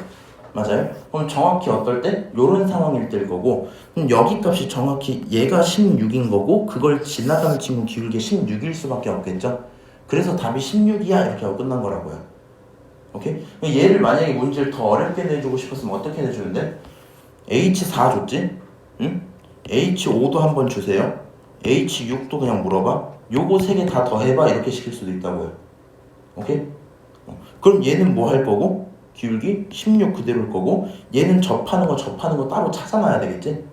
맞아요? 그럼 정확히 어떨 때? 요런 상황일 때일 거고, 그럼 여기 값이 정확히 얘가 16인 거고 그걸 지나가는 친구는 기울기 16일 수밖에 없겠죠? 그래서 답이 16이야 이렇게 하고 끝난 거라고요. 오케이? 얘를 만약에 문제를 더 어렵게 내주고 싶었으면 어떻게 내주는데? H4 줬지? 응? H5도 한번 주세요. H6도 그냥 물어봐. 요거 3개 다 더해봐 이렇게 시킬 수도 있다고요. 오케이? 그럼 얘는 뭐 할 거고? 기울기 16 그대로일 거고, 얘는 접하는 거 따로 찾아놔야 되겠지?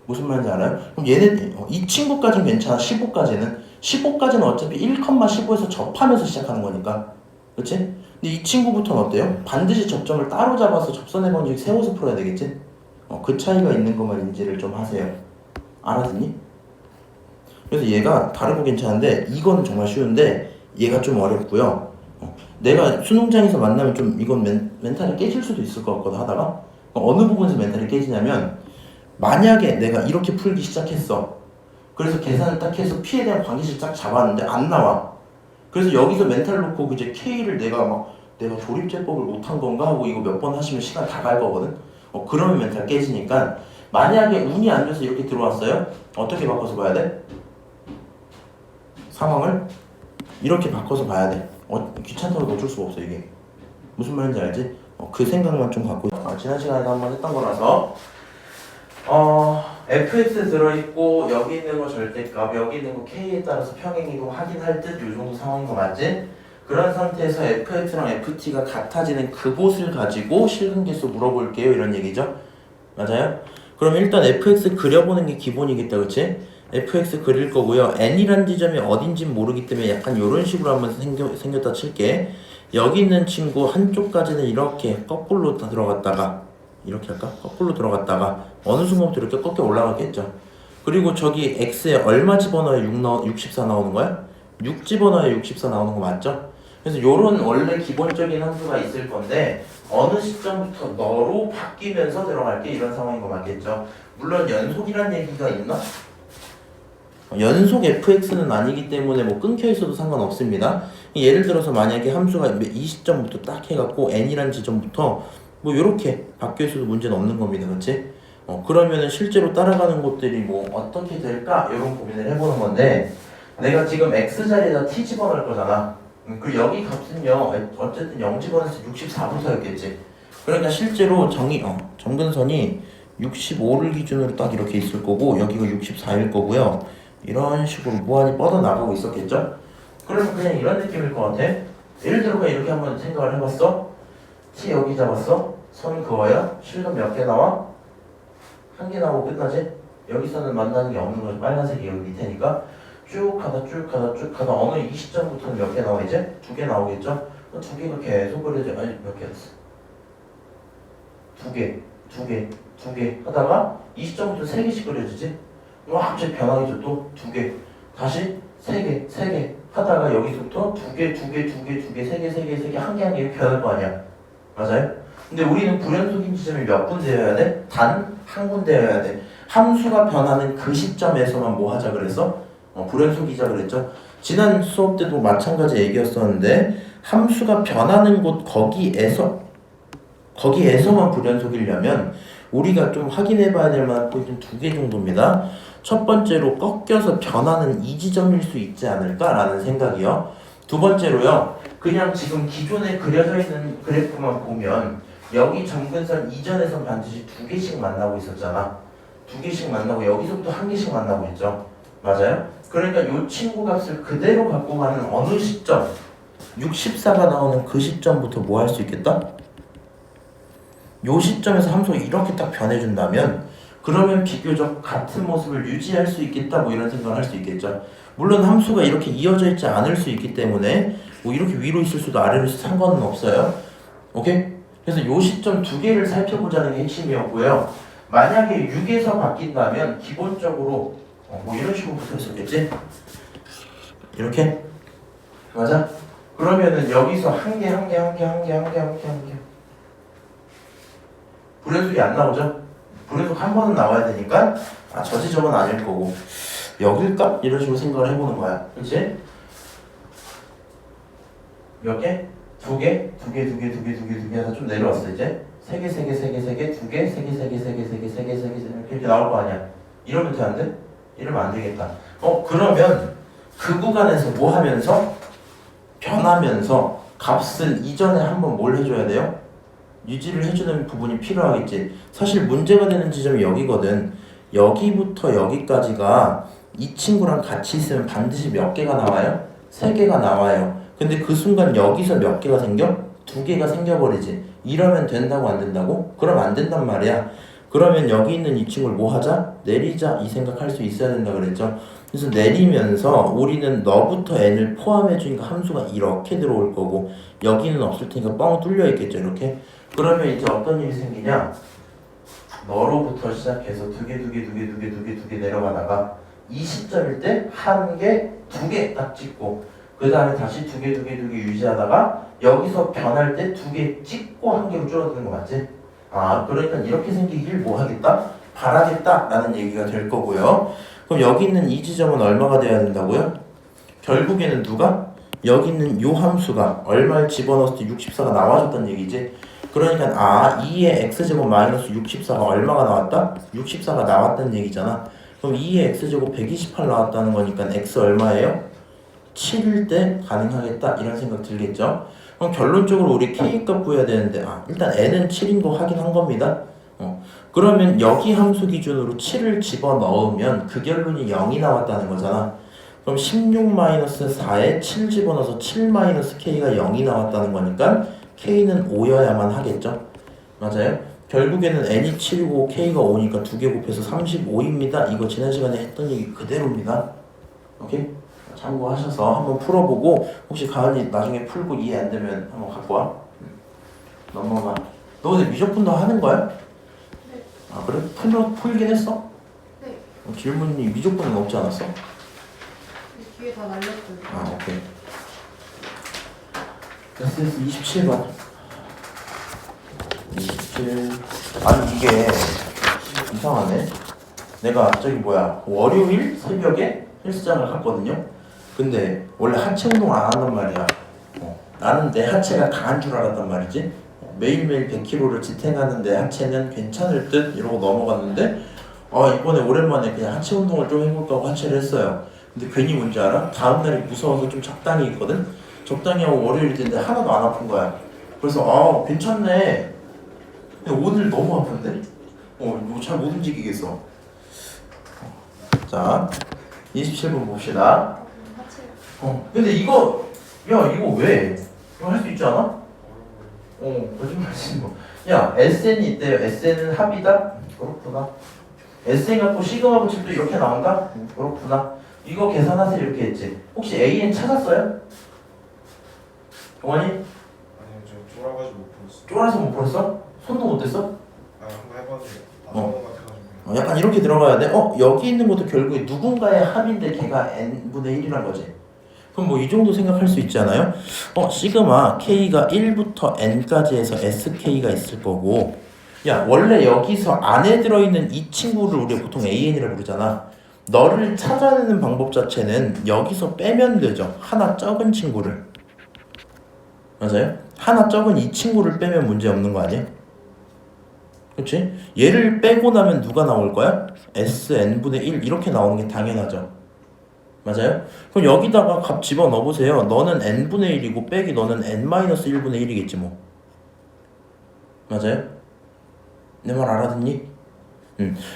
무슨 말인지 알아요? 그럼 얘는 이 친구까지는 괜찮아. 15까지는 어차피 1,15에서 접하면서 시작하는 거니까. 그치? 근데 이 친구부터는 어때요? 반드시 접점을 따로 잡아서 접선의 방정식 세워서 풀어야 되겠지? 그 차이가 있는 것만 인지를 좀 하세요. 알았니? 그래서 얘가 다르고 괜찮은데 이건 정말 쉬운데 얘가 좀 어렵고요. 내가 수능장에서 만나면 좀 이건 멘탈이 깨질 수도 있을 것 같거든 하다가. 어느 부분에서 멘탈이 깨지냐면, 만약에 내가 이렇게 풀기 시작했어. 그래서 계산을 딱 해서 P에 대한 관계식 딱 잡았는데 안 나와. 그래서 여기서 멘탈 놓고 이제 K를 내가 조립제법을 못한 건가 하고 이거 몇 번 하시면 시간 다 갈 거거든. 그러면 멘탈 깨지니까, 만약에 운이 안 좋아서 이렇게 들어왔어요. 어떻게 바꿔서 봐야 돼? 상황을 이렇게 바꿔서 봐야 돼. 귀찮다고 어쩔 수가 없어 이게. 무슨 말인지 알지? 그 생각만 좀 갖고 지난 시간에도 한번 했던 거라서 fx 들어있고 여기 있는 거 절대값, 여기 있는 거 k에 따라서 평행이고 확인할 듯 요 정도 상황인 거 맞지? 그런 상태에서 fx랑 ft가 같아지는 그곳을 가지고 실근계수 물어볼게요 이런 얘기죠. 맞아요? 그럼 일단 fx 그려보는 게 기본이겠다, 그치? fx 그릴 거고요. n이란 지점이 어딘지 모르기 때문에 약간 이런 식으로 한번 생겼다 칠게. 여기 있는 친구 한쪽까지는 이렇게 거꾸로 들어갔다가 이렇게 할까? 거꾸로 들어갔다가 어느 순간부터 이렇게 꺾여 올라가겠죠. 그리고 저기 x에 얼마 집어넣어야 64 나오는 거야? 6 집어넣어야 64 나오는 거 맞죠? 그래서 요런 원래 기본적인 함수가 있을 건데 어느 시점부터 너로 바뀌면서 들어갈게 이런 상황인 거 맞겠죠? 물론 연속이란 얘기가 있나? 연속 fx는 아니기 때문에 뭐 끊겨 있어도 상관없습니다. 예를 들어서 만약에 함수가 이 시점부터 딱 해갖고 n이란 지점부터 뭐 이렇게 바뀌어 있어도 문제는 없는 겁니다, 그렇지? 그러면은 실제로 따라가는 곳들이 뭐 어떻게 될까 이런 고민을 해보는 건데, 내가 지금 x 자리에다 t 집어넣을 거잖아. 그리고 여기 값은요 어쨌든 0 집어넣어서 64부터였겠지. 그러니까 실제로 정근선이 65를 기준으로 딱 이렇게 있을 거고 여기가 64일 거고요. 이런 식으로 무한히 뻗어나가고 있었겠죠? 그러면 그냥 이런 느낌일 것 같아. 예를 들어 그냥 이렇게 한번 생각을 해봤어. T 여기 잡았어. 선 그어요. 실근 몇 개 나와? 한 개 나오고 끝나지? 여기서는 만나는 게 없는 거지. 빨간색이 여기 밑에니까 쭉 가다 어느 이 시점부터는 몇 개 나와 이제? 2개 나오겠죠? 2개가 계속 그려져. 아니 몇 개 했어? 2개 하다가 이 시점부터 3개씩 그려지지? 갑자기 변하겠죠. 또 2개, 다시 3개 하다가 여기서부터 2개, 3개 한 개 이렇게 변할 거 아니야. 맞아요? 근데 우리는 불연속인 지점이 몇 군데여야 돼? 단 한 군데여야 돼. 함수가 변하는 그 시점에서만 뭐 하자 그랬어? 불연속이자 그랬죠. 지난 수업 때도 마찬가지 얘기였었는데 함수가 변하는 곳 거기에서 거기에서만 불연속이려면 우리가 좀 확인해 봐야 될 만한 포인트는 두 개 정도입니다. 첫 번째로 꺾여서 변하는 이 지점일 수 있지 않을까라는 생각이요. 두 번째로요. 그냥 지금 기존에 그려져 있는 그래프만 보면 여기 점근선 이전에선 반드시 두 개씩 만나고 있었잖아. 두 개씩 만나고 여기서부터 한 개씩 만나고 있죠. 맞아요? 그러니까 이 친구 값을 그대로 갖고 가는 어느 시점 64가 나오는 그 시점부터 뭐 할 수 있겠다? 요 시점에서 함수가 이렇게 딱 변해준다면 그러면 비교적 같은 모습을 유지할 수 있겠다 뭐 이런 생각을 할 수 있겠죠. 물론 함수가 이렇게 이어져 있지 않을 수 있기 때문에 뭐 이렇게 위로 있을 수도 아래로 있을 상관은 없어요. 오케이? 그래서 요 시점 두 개를 살펴보자는 게 핵심이었고요. 만약에 6에서 바뀐다면 기본적으로 뭐 이런 식으로 붙어 있었겠지? 이렇게? 맞아? 그러면은 여기서 한 개 불연속이 안 나오죠? 불연속 한 번은 나와야 되니까 저 지점은 아닐 거고 여길까? 이런 식으로 생각을 해보는 거야. 그치? 몇 개? 두 개 해서 좀 내려왔어 이제. 세 개, 두 개, 세 개, 이렇게 나올 거 아니야. 이러면 돼, 안 돼? 이러면 안 되겠다. 그러면 그 구간에서 뭐 하면서? 변하면서 값을 이전에 한번 뭘 해줘야 돼요? 유지를 해주는 부분이 필요하겠지. 사실 문제가 되는 지점이 여기거든. 여기부터 여기까지가 이 친구랑 같이 있으면 반드시 몇 개가 나와요? 세 개가 나와요. 근데 그 순간 여기서 몇 개가 생겨? 두 개가 생겨버리지. 이러면 된다고 안 된다고? 그럼 안 된단 말이야. 그러면 여기 있는 이 친구를 뭐 하자? 내리자 이 생각할 수 있어야 된다 그랬죠. 그래서 내리면서 우리는 너부터 n을 포함해 주니까 함수가 이렇게 들어올 거고 여기는 없을 테니까 뻥 뚫려 있겠죠 이렇게. 그러면 이제 어떤 일이 생기냐? 너로부터 시작해서 두 개 내려가다가 이 시점일 때 한 개, 두 개 딱 찍고 그 다음에 다시 두 개 유지하다가 여기서 변할 때 두 개 찍고 한 개로 줄어드는 거 맞지? 그러니까 이렇게 생기길 뭐 하겠다? 바라겠다 라는 얘기가 될 거고요. 그럼 여기 있는 이 지점은 얼마가 돼야 된다고요? 결국에는 누가? 여기 있는 요 함수가 얼마를 집어넣었을 때 64가 나와줬다는 얘기지. 그러니까 2의 x제곱 마이너스 64가 얼마가 나왔다? 64가 나왔다는 얘기잖아. 그럼 2의 x제곱 128 나왔다는 거니까 x 얼마예요? 7일 때 가능하겠다 이런 생각 들겠죠? 그럼 결론적으로 우리 k값 구해야 되는데 일단 n은 7인 거 확인한 겁니다. 그러면 여기 함수 기준으로 7을 집어넣으면 그 결론이 0이 나왔다는 거잖아. 그럼 16-4에 7 집어넣어서 7-k가 0이 나왔다는 거니까 k는 5여야만 하겠죠? 맞아요? 결국에는 n이 7이고 k가 5니까 두 개 곱해서 35입니다. 이거 지난 시간에 했던 얘기 그대로입니다. 오케이? 참고하셔서 한번 풀어보고 혹시 가은이 나중에 풀고 이해 안 되면 한번 갖고 와. 넘어가. 너 근데 미적분도 하는 거야? 네. 그래? 풀긴 했어? 네. 질문이 미적분은 없지 않았어? 뒤에 다 날렸어요. 오케이. SS 27번. 27. 아니 이게 이상하네. 내가 월요일 새벽에 헬스장을 갔거든요. 근데 원래 하체 운동을 안 한단 말이야. 나는 내 하체가 강한 줄 알았단 말이지. 매일매일 100kg를 지탱하는 내 하체는 괜찮을 듯 이러고 넘어갔는데 이번에 오랜만에 그냥 하체 운동을 좀 해볼까 하고 하체를 했어요. 근데 괜히 뭔지 알아? 다음날이 무서워서 좀 적당히 있거든? 적당히 하고 월요일이 됐는데 하나도 안 아픈 거야. 그래서 괜찮네. 근데 오늘 너무 아픈데? 잘 못 움직이겠어. 자 27번 봅시다. 근데 이거 왜? 이거 할 수 있지 않아? 거짓말이지 뭐. SN이 있대요. SN은 합이다? 그렇구나. SN 갖고 시그마 붙이면 또 이렇게 나온다? 그렇구나. 이거 계산하세요 이렇게 했지. 혹시 AN 찾았어요? 동환이? 아니요, 저 쫄아가지고 못 풀었어요. 쫄아서 못 풀었어? 손도 못 댔어? 한번 해봤는데 나온 것 같아가지고. 약간 이렇게 들어가야 돼. 여기 있는 것도 결국에 누군가의 합인데 걔가 n분의 1이란 거지. 그럼 뭐 이 정도 생각할 수 있잖아요. 시그마 k가 1부터 n까지 해서 sk가 있을 거고 원래 여기서 안에 들어있는 이 친구를 우리가 보통 an이라고 부르잖아. 너를 찾아내는 방법 자체는 여기서 빼면 되죠. 하나 적은 친구를. 맞아요? 하나 적은 이 친구를 빼면 문제 없는 거 아니야? 그치? 얘를 빼고 나면 누가 나올 거야? SN분의 1 이렇게 나오는 게 당연하죠. 맞아요? 그럼 여기다가 값 집어넣어 보세요. 너는 n분의 1이고 빼기 너는 n-1분의 1이겠지 뭐. 맞아요? 내 말 알아듣니?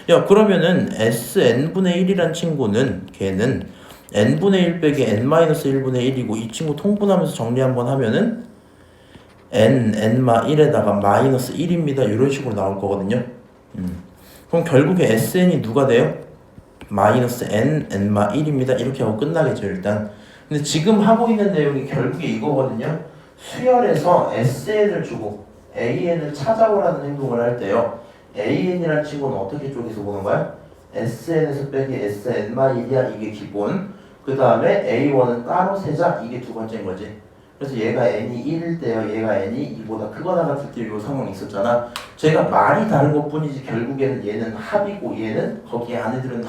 야 그러면은 SN분의 1이란 친구는 걔는 n분의 1 빼기 n-1분의 1이고 이 친구 통분하면서 정리 한번 하면은 n-1에다가 마이너스 1입니다. 이런 식으로 나올 거거든요. 그럼 결국에 SN이 누가 돼요? 마이너스 n-1입니다. 이렇게 하고 끝나겠죠 일단. 근데 지금 하고 있는 내용이 결국에 이거거든요. 수열에서 SN을 주고 AN을 찾아오라는 행동을 할 때요. AN이라는 친구는 어떻게 쪼개서 보는 거야? SN에서 빼기 SN-1이야. 이게 기본. 그 다음에 A1은 따로 세자. 이게 두 번째인 거지. 그래서 얘가 n이 1일 때요. 얘가 n이 2보다 크거나 같을 때 이 상황이 있었잖아. 제가 말이 다른 것 뿐이지 결국에는 얘는 합이고 얘는 거기 안에 들은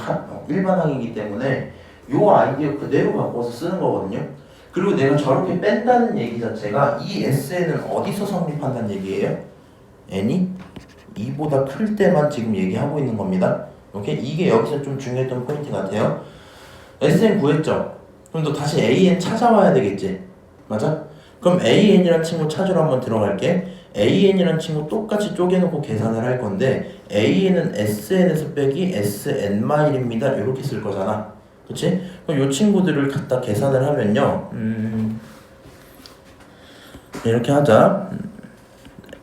일반항이기 때문에 요 아이디어 그대로 바꿔서 쓰는 거거든요. 그리고 내가 저렇게 뺀다는 얘기 자체가 이 SN은 어디서 성립한다는 얘기예요? n이 2보다 클 때만 지금 얘기하고 있는 겁니다. 오케이? 이게 여기서 좀 중요했던 포인트 같아요. SN 구했죠? 그럼 너 다시 AN 찾아와야 되겠지? 맞아? 그럼 AN이라는 친구 찾으러 한번 들어갈게. AN이라는 친구 똑같이 쪼개놓고 계산을 할 건데 AN은 SN에서 빼기 SN-1입니다. 이렇게 쓸 거잖아. 그치? 그럼 이 친구들을 갖다 계산을 하면요. 이렇게 하자.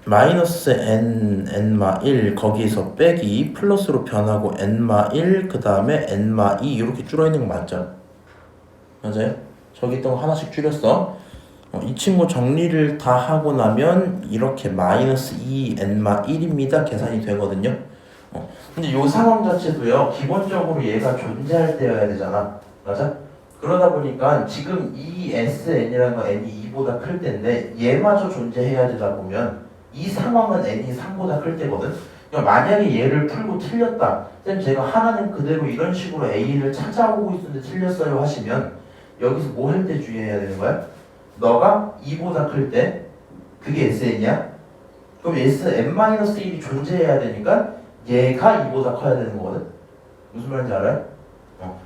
마이너스 n-1 거기서 빼기 플러스로 변하고 n-1 그 다음에 n-2 이렇게 줄어있는 거 맞죠? 맞아요? 저기 있던 거 하나씩 줄였어. 이 친구 정리를 다 하고 나면 이렇게 마이너스 2n-1입니다. 계산이 되거든요. 근데 이 상황 자체도요. 기본적으로 얘가 존재할 때여야 되잖아. 맞아? 그러다 보니까 지금 이 SN이라는 거 n이 2보다 클 때인데 얘마저 존재해야 되다 보면 이 상황은 n이 3보다 클 때거든. 그러니까 만약에 얘를 풀고 틀렸다. 쌤 제가 하나는 그대로 이런 식으로 A를 찾아오고 있었는데 틀렸어요 하시면 여기서 뭐 할 때 주의해야 되는 거야? 너가 2보다 클 때 그게 SN이야? 그럼 SN-1이 존재해야 되니까 얘가 2보다 커야 되는 거거든? 무슨 말인지 알아요?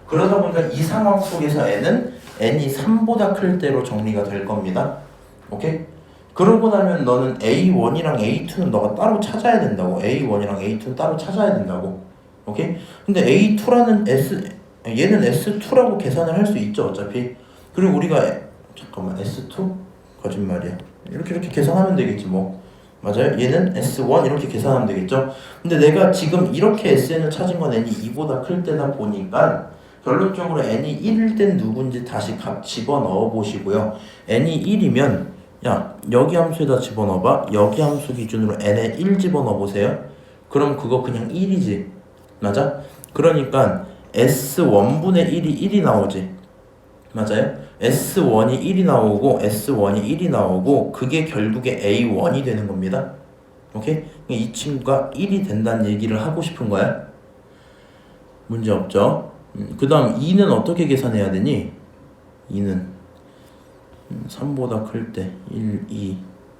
그러다 보니까 이 상황 속에서 n은 n이 3보다 클 때로 정리가 될 겁니다. 오케이? 그러고 나면 너는 A1이랑 A2는 너가 따로 찾아야 된다고. A1이랑 A2는 따로 찾아야 된다고. 오케이? 근데 A2라는 얘는 S2라고 계산을 할 수 있죠 어차피. 그리고 우리가 잠깐만 S2? 거짓말이야. 이렇게 계산하면 되겠지 뭐. 맞아요? 얘는 S1 이렇게 계산하면 되겠죠? 근데 내가 지금 이렇게 SN을 찾은 건 n이 2보다 클 때다 보니까 결론적으로 n이 1일 땐 누군지 다시 값 집어넣어 보시고요. n이 1이면 야 여기 함수에다 집어넣어봐. 여기 함수 기준으로 n에 1 집어넣어 보세요. 그럼 그거 그냥 1이지. 맞아? 그러니까 S1분의 1이 1이 나오지. 맞아요? S1이 1이 나오고 S1이 1이 나오고 그게 결국에 A1이 되는 겁니다. 오케이? 이 친구가 1이 된다는 얘기를 하고 싶은 거야. 문제 없죠? 그 다음 2는 어떻게 계산해야 되니? 2는 3보다 클 때 1, 2,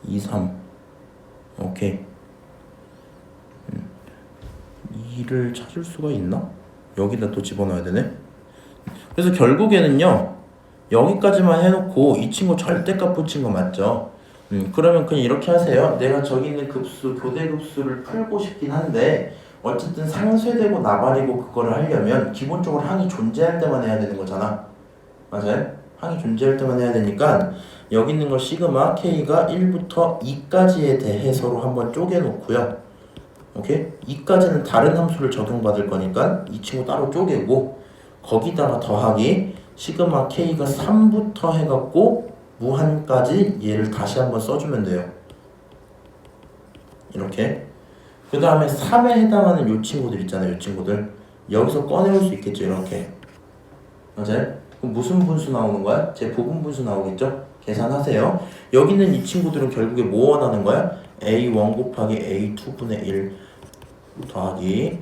2, 3 오케이 2를 찾을 수가 있나? 여기다 또 집어넣어야 되네. 그래서 결국에는요 여기까지만 해놓고 이 친구 절대값 붙인 거 맞죠? 그러면 그냥 이렇게 하세요. 내가 저기 있는 급수 교대급수를 풀고 싶긴 한데 어쨌든 상쇄되고 나발이고 그거를 하려면 기본적으로 항이 존재할 때만 해야 되는 거잖아. 맞아요? 항이 존재할 때만 해야 되니까 여기 있는 걸 시그마 K가 1부터 2까지에 대해서로 한번 쪼개놓고요. 오케이? 2까지는 다른 함수를 적용받을 거니까 이 친구 따로 쪼개고 거기다가 더하기 시그마 K가 3부터 해갖고 무한까지 얘를 다시 한번 써주면 돼요. 이렇게. 그 다음에 3에 해당하는 요 친구들 있잖아요. 요 친구들. 여기서 꺼내올 수 있겠죠. 이렇게. 맞아요? 그럼 무슨 분수 나오는 거야? 제 부분 분수 나오겠죠? 계산하세요. 여기 있는 이 친구들은 결국에 뭐 원하는 거야? A1 곱하기 A2분의 1 더하기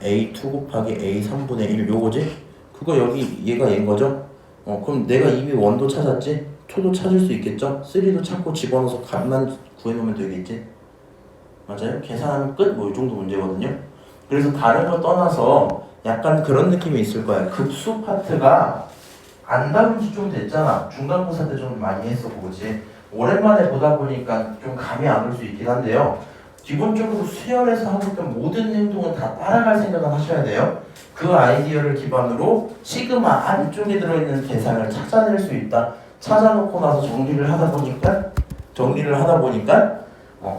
A2 곱하기 A3분의 1 요거지? 그거 여기 얘가 얘인 거죠? 그럼 내가 이미 원도 찾았지? 2도 찾을 수 있겠죠? 3도 찾고 집어넣어서 값만 구해놓으면 되겠지? 맞아요? 계산하면 끝 뭐 이 정도 문제거든요. 그래서 다른 거 떠나서 약간 그런 느낌이 있을 거야. 급수 파트가 안 다룬 지 좀 됐잖아. 중간고사 때 좀 많이 했었고 그치? 오랜만에 보다 보니까 좀 감이 안 올 수 있긴 한데요. 기본적으로 수열에서 하고 있던 모든 행동은 다 따라갈 생각을 하셔야 돼요. 그 아이디어를 기반으로 시그마 안쪽에 들어있는 계산을 찾아낼 수 있다. 찾아놓고 나서 정리를 하다 보니까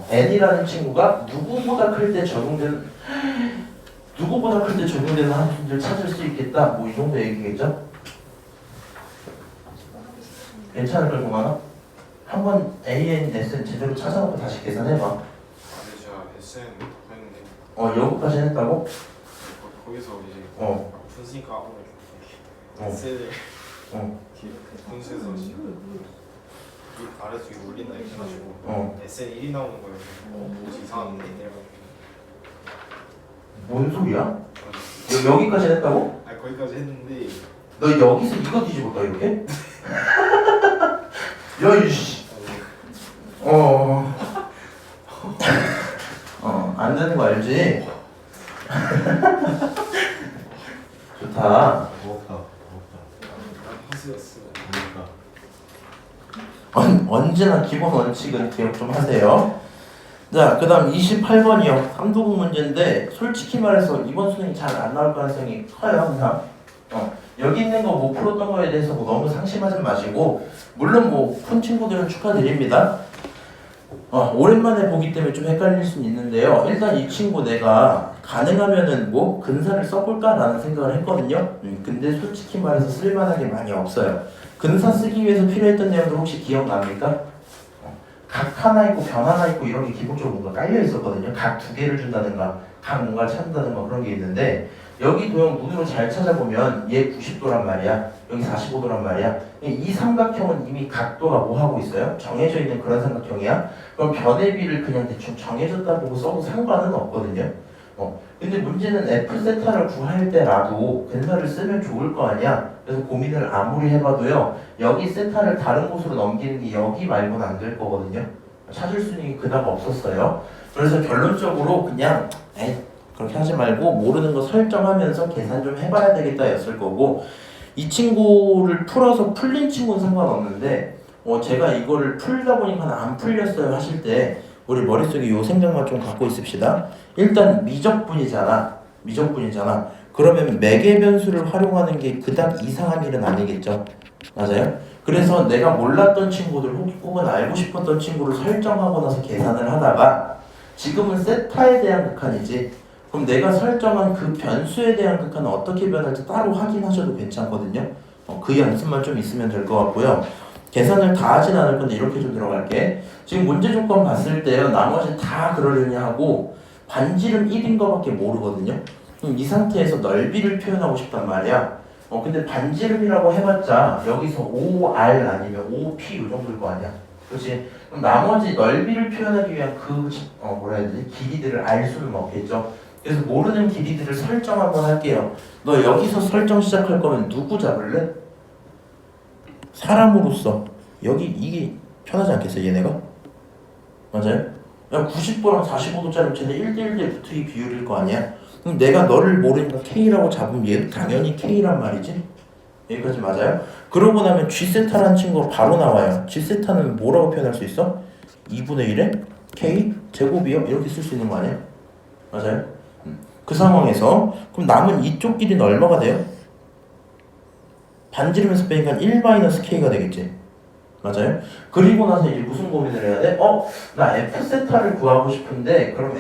n이라는 친구가 누구보다 클 때 적용되는 함수를 찾을 수 있겠다. 뭐 이 정도 얘기겠죠? 괜찮을까 동아나? 한번 AN, SN 제대로 찾아놓고 다시 계산해봐. 근데 제가 SN 했는데 여기까지 했다고? 거기서 이제 분수니까 어. SN을 어. 분수에서 이제 아래쪽에 올린다 이렇게 해가지고 SN 1이 나오는 거예요. 뭐지 이상한데 이래가지고 뭔 소리야? 여기까지 했다고? 아니 거기까지 했는데 너 여기서 이거 뒤집을까 이렇게? 야 이씨 안 되는 거 알지? 좋다. 하수였어. 언제나 기본 원칙은 기억 좀 하세요. 자, 그 다음 28번이요. 삼도국 문제인데 솔직히 말해서 이번 수능이 잘 안 나올 가능성이 커요 항상. 여기 있는 거 못 풀었던 거에 대해서 뭐 너무 상심하지 마시고 물론 뭐 푼 친구들은 축하드립니다. 오랜만에 보기 때문에 좀 헷갈릴 수는 있는데요. 일단 이 친구 내가 가능하면은 뭐 근사를 써볼까라는 생각을 했거든요. 근데 솔직히 말해서 쓸만한 게 많이 없어요. 근사 쓰기 위해서 필요했던 내용들 혹시 기억납니까? 각 하나 있고 변 하나 있고 이런 게 기본적으로 뭔가 깔려 있었거든요. 각 두 개를 준다든가 각 뭔가를 찾는다든가 그런 게 있는데 여기 도형 눈으로 잘 찾아보면 얘 90도란 말이야. 여기 45도란 말이야. 이 삼각형은 이미 각도가 뭐 하고 있어요? 정해져 있는 그런 삼각형이야. 그럼 변의 비를 그냥 대충 정해졌다 보고 써도 상관은 없거든요. 근데 문제는 F세타를 구할 때라도 근사를 쓰면 좋을 거 아니야. 그래서 고민을 아무리 해봐도요. 여기 세타를 다른 곳으로 넘기는 게 여기 말고는 안 될 거거든요. 찾을 수 있는 게 그다가 없었어요. 그래서 결론적으로 그냥 그렇게 하지 말고 모르는 거 설정하면서 계산 좀 해봐야 되겠다 였을 거고 이 친구를 풀어서 풀린 친구는 상관없는데 제가 이거를 풀다 보니까 안 풀렸어요 하실 때 우리 머릿속에 요 생각만 좀 갖고 있읍시다. 일단 미적분이잖아. 그러면 매개 변수를 활용하는 게 그닥 이상한 일은 아니겠죠. 맞아요? 그래서 내가 몰랐던 친구들 혹은 알고 싶었던 친구를 설정하고 나서 계산을 하다가 지금은 세타에 대한 극한이지. 그럼 내가 설정한 그 변수에 대한 극한은 어떻게 변할지 따로 확인하셔도 괜찮거든요. 그 연습만 좀 있으면 될 것 같고요. 계산을 다 하진 않을 건데 이렇게 좀 들어갈게. 지금 문제 조건 봤을 때요. 나머지 다 그러려니 하고 반지름 1인 거밖에 모르거든요. 그럼 이 상태에서 넓이를 표현하고 싶단 말이야. 근데 반지름이라고 해봤자 여기서 OR 아니면 OP 이 정도일 거 아니야. 그렇지? 그럼 나머지 넓이를 표현하기 위한 뭐라 해야 되지? 길이들을 알 수는 없겠죠. 그래서 모르는 길이들을 설정 한번 할게요. 너 여기서 설정 시작할 거면 누구 잡을래? 사람으로서 여기 이게 편하지 않겠어 얘네가? 맞아요? 야 90도랑 45도짜리 쟤네 1대1대 붙이 비율일 거 아니야? 그럼 내가 너를 모르니까 K라고 잡으면 얘도 당연히 K란 말이지? 여기까지 맞아요? 그러고 나면 G세타라는 친구가 바로 나와요. G세타는 뭐라고 표현할 수 있어? 2분의 1에 K 제곱이요? 이렇게 쓸 수 있는 거 아니야? 맞아요? 그 상황에서 그럼 남은 이쪽 길이는 얼마가 돼요? 반지름에서 빼니까 1-K가 되겠지. 맞아요? 그리고 나서 이제 무슨 고민을 해야 돼? 나 F세타를 구하고 싶은데 그럼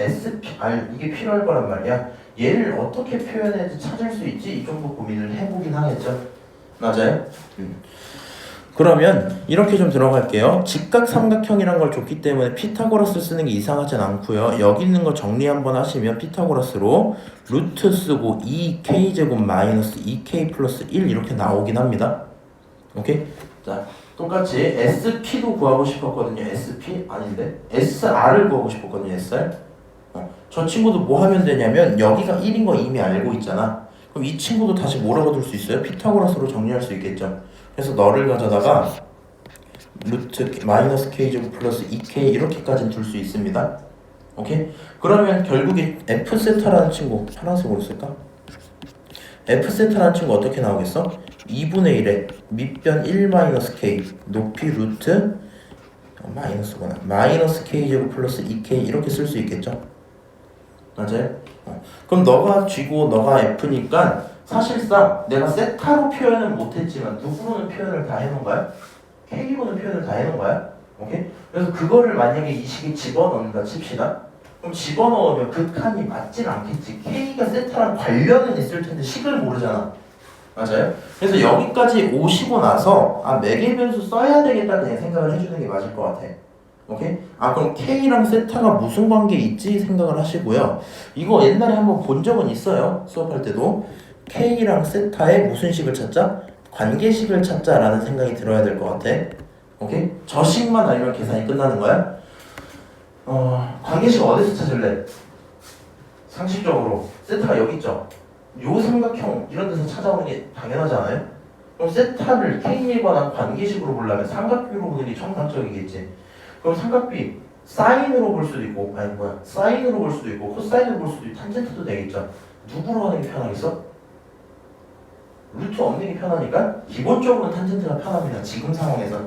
이게 필요할 거란 말이야. 얘를 어떻게 표현해야지 찾을 수 있지? 이 정도 고민을 해보긴 하겠죠. 맞아요? 그러면 이렇게 좀 들어갈게요. 직각삼각형이란 걸 줬기 때문에 피타고라스 쓰는 게 이상하진 않고요. 여기 있는 거 정리 한번 하시면 피타고라스로 루트 쓰고 2k제곱 마이너스 2k 플러스 1 이렇게 나오긴 합니다. 오케이? 자, 똑같이 SP도 구하고 싶었거든요. SP? 아닌데? SR을 구하고 싶었거든요. SR? 저 친구도 뭐 하면 되냐면 여기가 1인 거 이미 알고 있잖아. 그럼 이 친구도 다시 뭐라고 둘 수 있어요? 피타고라스로 정리할 수 있겠죠. 그래서 너를 가져다가 루트 마이너스 k제곱 플러스 2k 이렇게까지는 둘 수 있습니다. 오케이? 그러면 결국에 f 세타라는 친구 파란색으로 쓸까? f 세타라는 친구 어떻게 나오겠어? 2분의 1에 밑변 1 마이너스 k 높이 루트 마이너스구나. 마이너스 k 제곱 플러스 2k 이렇게 쓸 수 있겠죠? 맞아요? 그럼 너가 쥐고 너가 f니까 사실상 내가 세타로 표현은 못했지만 누구로는 표현을 다 해놓은 거야? k로는 표현을 다 해놓은 거야? 오케이? 그래서 그거를 만약에 이 식에 집어넣는다 칩시다. 그럼 집어넣으면 극한이 맞진 않겠지. k가 세타랑 관련은 있을 텐데 식을 모르잖아. 맞아요? 그래서 여기까지 오시고 나서 매개 변수 써야 되겠다 그냥 생각을 해주는 게 맞을 것 같아. 오케이? 그럼 K랑 세타가 무슨 관계 있지 생각을 하시고요. 이거 옛날에 한번 본 적은 있어요. 수업할 때도. K랑 세타의 무슨 식을 찾자? 관계식을 찾자라는 생각이 들어야 될 것 같아. 오케이? 저 식만 알면 계산이 끝나는 거야. 관계식 어디서 찾을래? 상식적으로 세타가 여기 있죠? 요 삼각형 이런 데서 찾아오는 게 당연하지 않아요? 그럼 세타를 K에 관한 관계식으로 보려면 삼각비로 보는 게 정상적이겠지. 그럼 삼각비 사인으로 볼 수도 있고 사인으로 볼 수도 있고 코사인으로 볼 수도 있고 탄젠트도 되겠죠. 누구로 하는 게 편하겠어? 루트 없는 게 편하니까 기본적으로는 탄젠트가 편합니다. 지금 상황에서.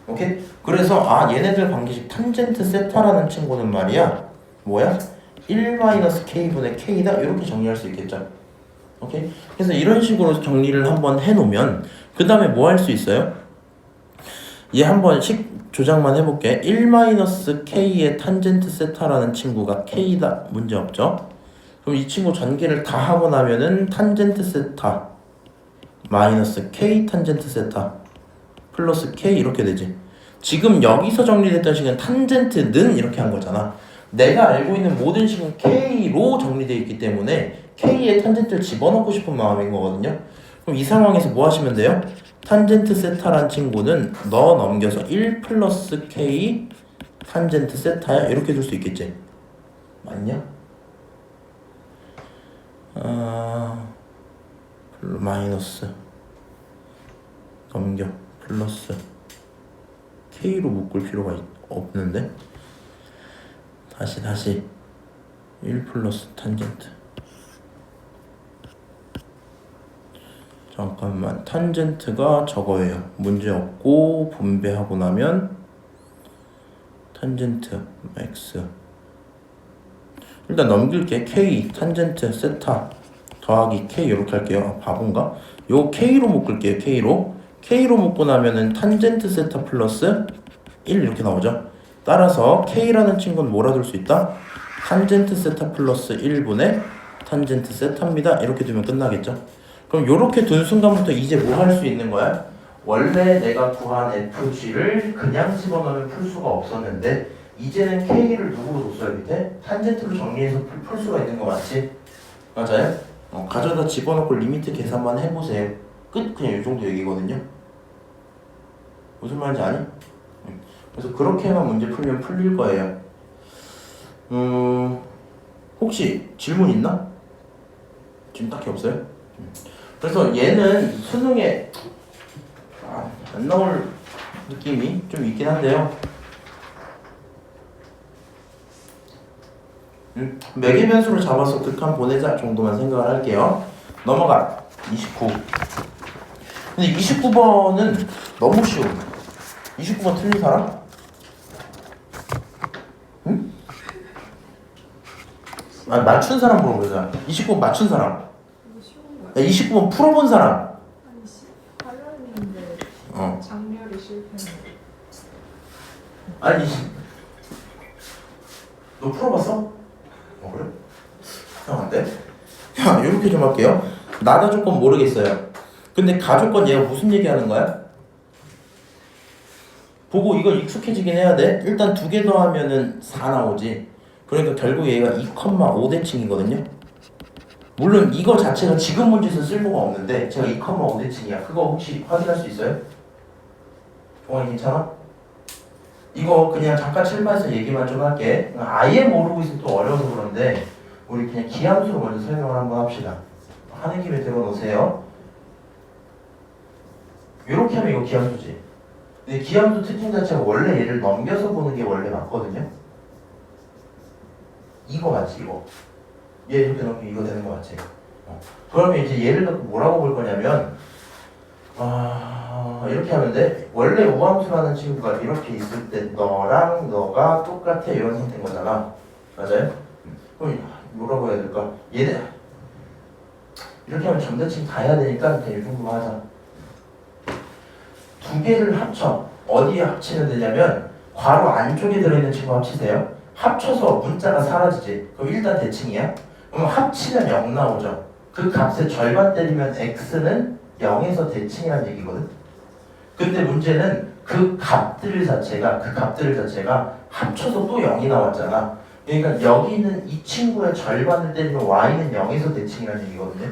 오케이? 그래서 얘네들 관계식 탄젠트 세타라는 친구는 말이야 뭐야? 1-k분의 k다 이렇게 정리할 수 있겠죠. 오케이? 그래서 이런 식으로 정리를 한번 해놓으면 그 다음에 뭐 할 수 있어요? 얘 한번 조작만 해볼게. 1-k의 탄젠트 세타라는 친구가 k다 문제없죠? 그럼 이 친구 전개를 다 하고 나면은 탄젠트 세타 마이너스 k 탄젠트 세타 플러스 k 이렇게 되지. 지금 여기서 정리됐던 식은 탄젠트는 이렇게 한 거잖아. 내가 알고 있는 모든 식은 k로 정리되어 있기 때문에 k의 탄젠트를 집어넣고 싶은 마음인 거거든요. 그럼 이 상황에서 뭐 하시면 돼요? 탄젠트 세타란 친구는 넣어 넘겨서 1 플러스 k 탄젠트 세타야 이렇게 줄 수 있겠지. 맞냐? 마이너스 넘겨 플러스 k로 묶을 필요가 없는데 다시 1 플러스 탄젠트 잠깐만 탄젠트가 저거예요. 문제없고 분배하고 나면 탄젠트 x 일단 넘길게. k 탄젠트 세타 더하기 k 이렇게 할게요. 바본가? 요 k로 묶을게요. k로 묶고 나면은 탄젠트 세타 플러스 1 이렇게 나오죠. 따라서 k라는 친구는 뭐라 둘 수 있다? 탄젠트 세타 플러스 1분의 탄젠트 세타입니다. 이렇게 두면 끝나겠죠. 그럼 요렇게 둔 순간부터 이제 뭐 할 수 있는 거야? 원래 내가 구한 fg를 그냥 집어넣으면 풀 수가 없었는데 이제는 k를 누구로 뒀어요? 밑에? 탄젠트로 정리해서 풀 수가 있는 거 맞지? 맞아요? 가져다 집어넣고 리미트 계산만 해보세요. 끝! 그냥 이 정도 얘기거든요. 무슨 말인지 아니? 그래서 그렇게만 문제 풀면 풀릴 거예요. 혹시 질문 있나? 지금 딱히 없어요? 그래서 얘는 수능에 안 나올 느낌이 좀 있긴 한데요. 매개 변수를 잡아서 극한 보내자 정도만 생각을 할게요. 넘어가. 29. 근데 29번은 너무 쉬워. 29번 틀린 사람? 응? 맞춘 사람 물어보자. 29번 맞춘 사람. 이거 쉬운 거야. 29번 풀어본 사람. 아니 발열인데 장렬히 실패했는데. 아니 너 풀어봤어? 그래? 이상한데? 야 이렇게 좀 할게요. 나다 조건 모르겠어요. 근데 가조건 얘가 무슨 얘기하는 거야? 보고 이걸 익숙해지긴 해야 돼. 일단 2개 더하면은 4 나오지. 그러니까 결국 얘가 2,5대칭이거든요. 물론 이거 자체가 지금 문제에서 쓸모가 없는데 제가 2,5대칭이야. 그거 혹시 확인할 수 있어요? 종환이 괜찮아? 이거 그냥 잠깐 칠판에서 얘기만 좀 할게. 아예 모르고 있으면 또 어려워서 그런데 우리 그냥 기함수로 먼저 설명을 한번 합시다. 하는 김에 들어놓으세요. 이렇게 하면 이거 기함수지. 근데 기함수 특징 자체가 원래 얘를 넘겨서 보는 게 원래 맞거든요. 이거 맞지 이거. 얘 이렇게 넣으면 이거 되는 거 맞지? 그러면 이제 얘를 넣고 뭐라고 볼 거냐면 이렇게 하면 돼. 원래 우함수라는 친구가 이렇게 있을 때 너랑 너가 똑같아 이런 상태인 거잖아. 맞아요? 그럼 뭐라고 해야 될까? 얘네 이렇게 하면 점대칭 다 해야 되니까 그냥 이 정도만 하자. 두 개를 합쳐. 어디에 합치면 되냐면 괄호 안쪽에 들어있는 친구 합치세요. 합쳐서 문자가 사라지지. 그럼 일단 대칭이야. 그럼 합치면 0 나오죠. 그 값의 절반 때리면 x는 0에서 대칭이라는 얘기거든. 근데 문제는 그 값들 자체가 합쳐서 또 0이 나왔잖아. 그러니까 여기 있는 이 친구의 절반을 때리면 y는 0에서 대칭이라는 얘기거든요.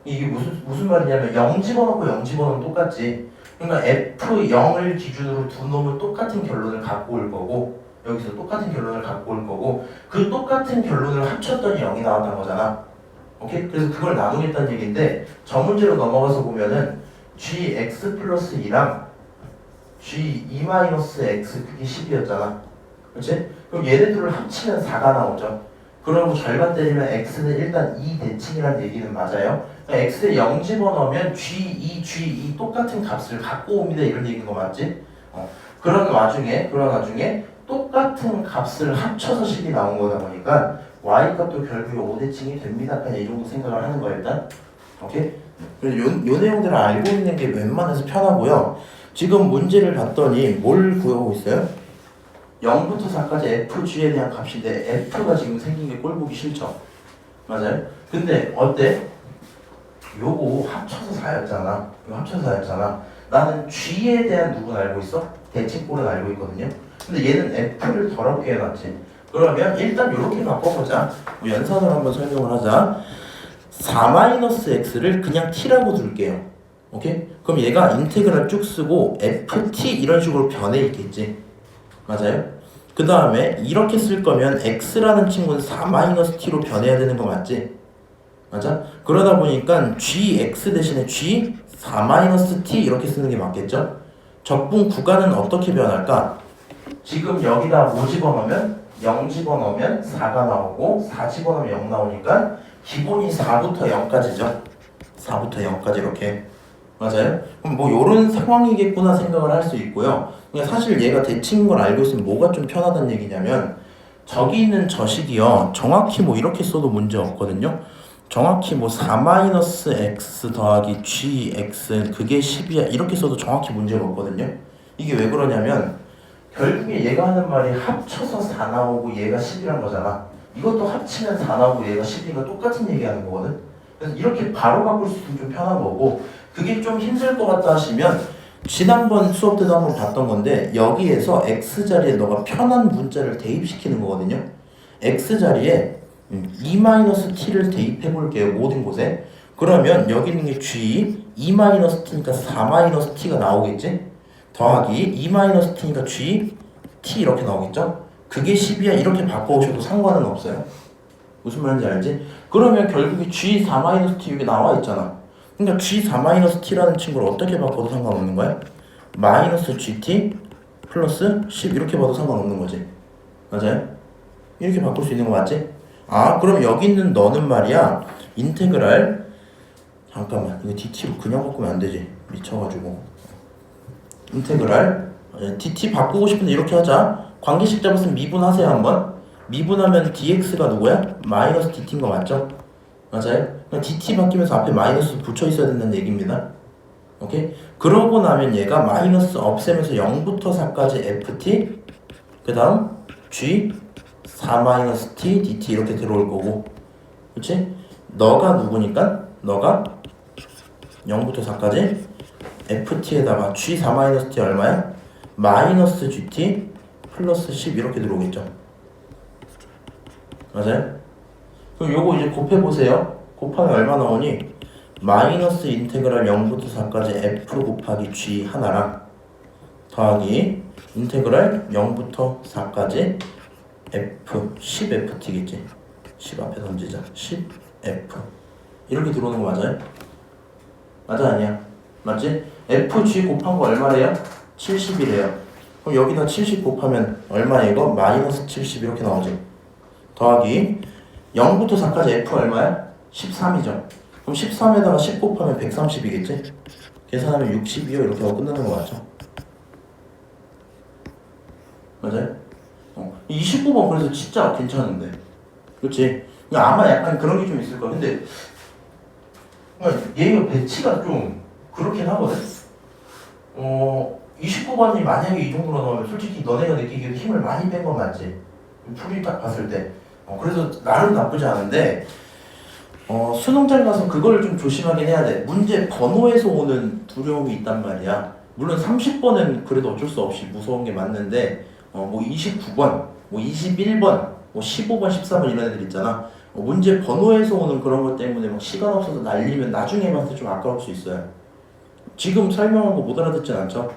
이게 무슨 말이냐면 0 집어넣고 0 집어넣으면 똑같지. 그러니까 F0을 기준으로 두 놈은 똑같은 결론을 갖고 올 거고 여기서 똑같은 결론을 갖고 올 거고 그 똑같은 결론을 합쳤더니 0이 나왔던 거잖아. 오케이? 그래서 그걸 나누겠다는 얘기인데 저 문제로 넘어가서 보면은 gx 플러스 2랑 g2-x 그게 10이었잖아. 그렇지? 그럼 얘네들을 합치면 4가 나오죠. 그러고 절반 때리면 x는 일단 2 대칭이라는 얘기는 맞아요. 그러니까 x에 0 집어넣으면 g2 똑같은 값을 갖고 옵니다. 이런 얘기인 거 맞지? 그런 와중에 똑같은 값을 합쳐서 10이 나온 거다 보니까 y 값도 결국에 5대칭이 됩니다. 그냥 이 정도 생각을 하는 거예요 일단. 오케이? 그래서 요 내용들을 알고 있는 게 웬만해서 편하고요. 지금 문제를 봤더니 뭘 구하고 있어요? 0부터 4까지 fg에 대한 값인데 f가 지금 생긴 게 꼴보기 싫죠? 맞아요? 근데 어때? 요거 합쳐서 4였잖아. 이거 합쳐서 4였잖아. 나는 g에 대한 누구는 알고 있어? 대칭꼴은 알고 있거든요. 근데 얘는 f를 더럽게 해놨지. 그러면 일단 이렇게 바꿔보자. 뭐 연산을 한번 설명을 하자. 4-x를 그냥 t라고 둘게요. 오케이? 그럼 얘가 인테그랄 쭉 쓰고 ft 이런 식으로 변해 있겠지. 맞아요? 그 다음에 이렇게 쓸 거면 x라는 친구는 4-t로 변해야 되는 거 맞지? 맞아? 그러다 보니까 gx 대신에 g 4-t 이렇게 쓰는 게 맞겠죠? 적분 구간은 어떻게 변할까? 지금 여기다 뭐 집어넣으면 0 집어넣으면 4가 나오고 4 집어넣으면 0 나오니까 기본이 4부터 0까지죠. 4부터 0까지 이렇게. 맞아요? 그럼 뭐 요런 상황이겠구나 생각을 할 수 있고요. 그러니까 사실 얘가 대칭인 걸 알고 있으면 뭐가 좀 편하다는 얘기냐면 저기 있는 저식이요. 정확히 뭐 이렇게 써도 문제 없거든요. 정확히 뭐 4-x 더하기 gx 그게 10이야 이렇게 써도 정확히 문제가 없거든요. 이게 왜 그러냐면 결국에 얘가 하는 말이 합쳐서 4 나오고 얘가 10이란 거잖아. 이것도 합치면 4 나오고 얘가 10이니까 똑같은 얘기하는 거거든. 그래서 이렇게 바로 바꿀 수 있으면 좀 편한 거고 그게 좀 힘들 것 같다 하시면 지난번 수업 때도 한번 봤던 건데 여기에서 x자리에 너가 편한 문자를 대입시키는 거거든요. x자리에 2-t를 대입해 볼게요. 모든 곳에. 그러면 여기 있는 게 g 2-t니까 4-t가 나오겠지? 더하기 2-t니까 g t 이렇게 나오겠죠? 그게 10이야 이렇게 바꿔오셔도 상관은 없어요. 무슨 말인지 알지? 그러면 결국에 g 4-t 여기 나와 있잖아. 그러니까 g 4-t라는 친구를 어떻게 바꿔도 상관없는 거야? 마이너스 gt 플러스 10 이렇게 봐도 상관없는 거지. 맞아요? 이렇게 바꿀 수 있는 거 맞지? 그럼 여기 있는 너는 말이야 인테그랄 잠깐만 이거 dt로 그냥 바꾸면 안 되지. 미쳐가지고 인테그랄 dt 바꾸고 싶은데 이렇게 하자. 관계식 잡았으면 미분하세요 한번. 미분하면 dx가 누구야? 마이너스 dt인 거 맞죠? 맞아요? 그러니까 dt 바뀌면서 앞에 마이너스 붙여 있어야 된다는 얘기입니다. 오케이? 그러고 나면 얘가 마이너스 없애면서 0부터 4까지 ft 그 다음 g 4-t dt 이렇게 들어올 거고 그치? 너가 누구니까? 너가 0부터 4까지 ft에다가 g 4-t 얼마야? 마이너스 gt 플러스 10 이렇게 들어오겠죠. 맞아요? 그럼 요거 이제 곱해보세요. 곱하면 얼마 나오니? 마이너스 인테그랄 0부터 4까지 f 곱하기 g 하나랑 더하기 인테그랄 0부터 4까지 f 10ft겠지. 10 앞에 던지자. 10f 이렇게 들어오는 거 맞아요? 맞아 아니야? 맞지? fg 곱한 거 얼마래요? 70이래요. 그럼 여기다 70 곱하면 얼마야 이거? 마이너스 70 이렇게 나오지. 더하기 0부터 4까지 f 얼마야? 13이죠. 그럼 13에다가 10 곱하면 130이겠지? 계산하면 62요 이렇게 하고 끝나는 거 맞죠? 맞아요? 29번 그래서 진짜 괜찮은데 그렇지? 아마 약간 그런 게 좀 있을 거야. 근데 얘가 배치가 좀 그렇긴 하거든? 29번이 만약에 이 정도로 나오면 솔직히 너네가 느끼기에도 힘을 많이 뺀 건 맞지? 풀이 딱 봤을 때 그래서 나름 나쁘지 않은데 수능장 가서 그걸 좀 조심하긴 해야 돼. 문제 번호에서 오는 두려움이 있단 말이야. 물론 30번은 그래도 어쩔 수 없이 무서운 게 맞는데 뭐 29번, 뭐 21번, 뭐 15번, 14번 이런 애들 있잖아. 문제 번호에서 오는 그런 것 때문에 막 시간 없어서 날리면 나중에 봤을 때 좀 아까울 수 있어요. 지금 설명한 거 못 알아듣진 않죠?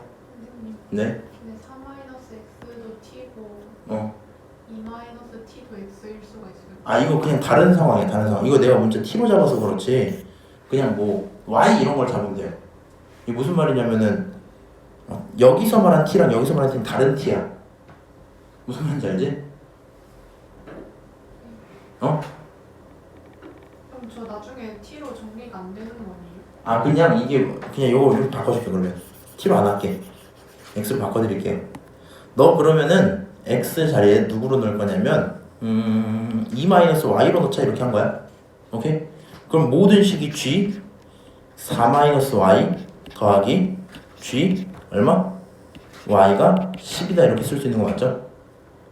네? 근데 4-x도 t고 2-t도 x일 수가 있어요. 이거 그냥 다른 상황이야, 다른 상황. 이거 내가 문제 t로 잡아서 그렇지. 그냥 뭐 y 이런 걸 잡으면 돼요. 이게 무슨 말이냐면은 여기서 말한 t랑 여기서 말한 t는 다른 t야. 무슨 말인지 알지? 그럼 저 나중에 t로 정리가 안 되는 거 아니에요? 그냥 이게 그냥 요거 이렇게 바꿔줄게. 그러면 t로 안 할게. x로 바꿔드릴게요. 너 그러면은 x 자리에 누구로 넣을 거냐면 2-y로 넣자 이렇게 한 거야. 오케이? 그럼 모든 식이 g 4-y 더하기 g 얼마? y가 10이다 이렇게 쓸 수 있는 거 맞죠?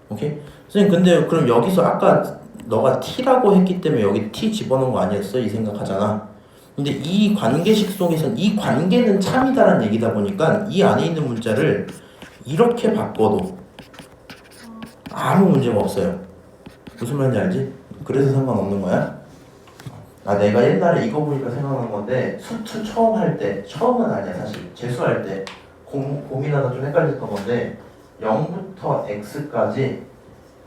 오케이? 선생님 근데 그럼 여기서 아까 너가 t라고 했기 때문에 여기 t 집어넣은 거 아니었어? 이 생각하잖아. 근데 이 관계식 속에서는 이 관계는 참이다라는 얘기다 보니까 이 안에 있는 문자를 이렇게 바꿔도 아무 문제가 없어요. 무슨 말인지 알지? 그래서 상관없는 거야? 내가 옛날에 이거 보니까 생각난 건데 수투 처음 할 때, 처음은 아니야 사실 재수할 때 고민하다 좀 헷갈렸던 건데 0부터 x까지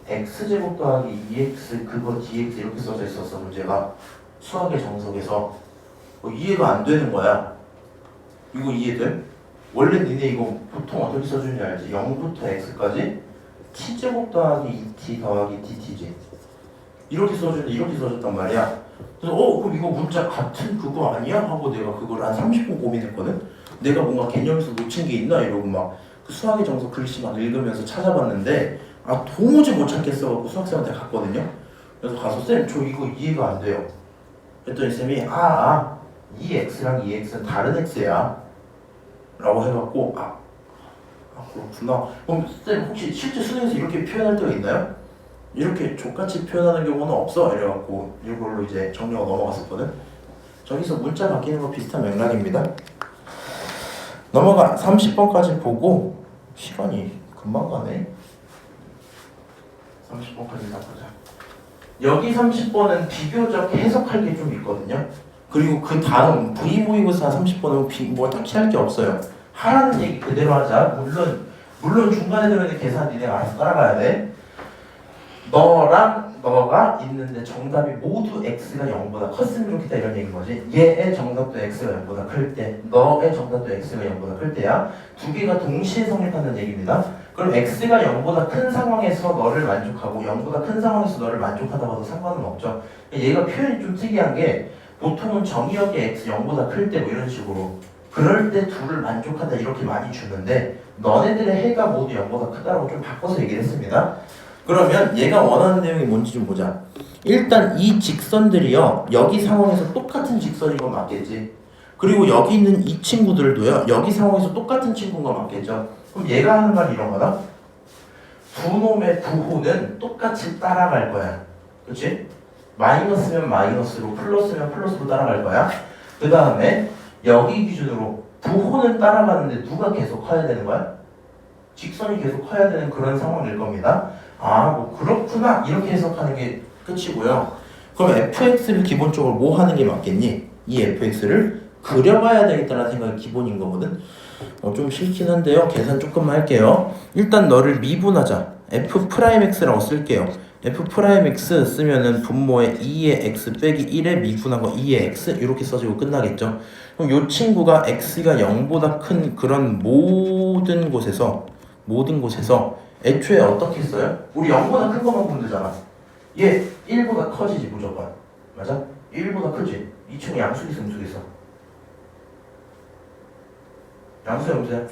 x제곱 더하기 2x 그거 dx 이렇게 써져 있었어 문제가 수학의 정석에서 이해가 안 되는 거야. 이거 이해돼? 원래 니네 이거 보통 어떻게 써주는지 알지? 0부터 x까지 t제곱 더하기 2t 더하기 dt지 이렇게 써주는데 이렇게 써줬단 말이야. 그래서 그럼 이거 문자 같은 그거 아니야? 하고 내가 그걸 한 30분 고민했거든? 내가 뭔가 개념에서 놓친 게 있나? 이러고 막 그 수학의 정석 글씨 막 읽으면서 찾아봤는데 도무지 못 찾겠어갖고 수학쌤한테 갔거든요. 그래서 가서 쌤 저 이거 이해가 안 돼요. 그랬더니 쌤이 이 x랑 이 x는 다른 x야 라고 해갖고 그렇구나. 그럼 쌤 혹시 실제 수능에서 이렇게 표현할 때가 있나요? 이렇게 족같이 표현하는 경우는 없어 이래갖고 이걸로 이제 정리하고 넘어갔었거든. 저기서 문자 바뀌는 거 비슷한 맥락입니다. 넘어가 30번까지 보고 시간이 금방 가네. 30번까지 다 보자. 여기 30번은 비교적 해석할 게 좀 있거든요. 그리고 그 다음 V 모의고사 30번은 뭐 딱히 할 게 없어요. 하라는 얘기 그대로 하자. 물론 중간에 들어있는 계산 니네가 알아서 따라가야 돼. 너랑 너가 있는데 정답이 모두 x가 0보다 컸으면 좋겠다 이런 얘기인 거지. 얘의 정답도 x가 0보다 클 때, 너의 정답도 x가 0보다 클 때야. 두 개가 동시에 성립한다는 얘기입니다. 그럼 x가 0보다 큰 상황에서 너를 만족하고 0보다 큰 상황에서 너를 만족하다고 해도 상관은 없죠. 얘가 표현이 좀 특이한 게 보통은 정의역이 x 0보다 클 때 뭐 이런 식으로 그럴 때 둘을 만족하다 이렇게 많이 주는데 너네들의 해가 모두 0보다 크다라고 좀 바꿔서 얘기를 했습니다. 그러면 얘가 원하는 내용이 뭔지 좀 보자. 일단 이 직선들이요 여기 상황에서 똑같은 직선인 건 맞겠지. 그리고 여기 있는 이 친구들도요 여기 상황에서 똑같은 친구인 건 맞겠죠. 그럼 얘가 하는 말이 이런 거다. 두 놈의 부호는 똑같이 따라갈 거야. 그렇지? 마이너스면 마이너스로 플러스면 플러스로 따라갈 거야. 그 다음에 여기 기준으로 부호는 따라가는데 누가 계속 커야 되는 거야? 직선이 계속 커야 되는 그런 상황일 겁니다. 뭐 그렇구나 이렇게 해석하는 게 끝이고요. 그럼 fx를 기본적으로 뭐 하는 게 맞겠니? 이 fx를 그려봐야 되겠다는 생각이 기본인 거거든. 좀 싫긴 한데요. 계산 조금만 할게요. 일단 너를 미분하자. f'x라고 쓸게요. f'x 쓰면은 분모에 2의 x 빼기 1에 미분한 거 2의 x 이렇게 써지고 끝나겠죠. 그럼 요 친구가 x가 0보다 큰 그런 모든 곳에서 애초에 어떻게 써요? 우리 0보다 큰 것만 보면 되잖아. 얘 1보다 커지지 무조건. 맞아? 1보다 크지. 이 친구 양수기 있어 음수기 있어? 양수야 음수야?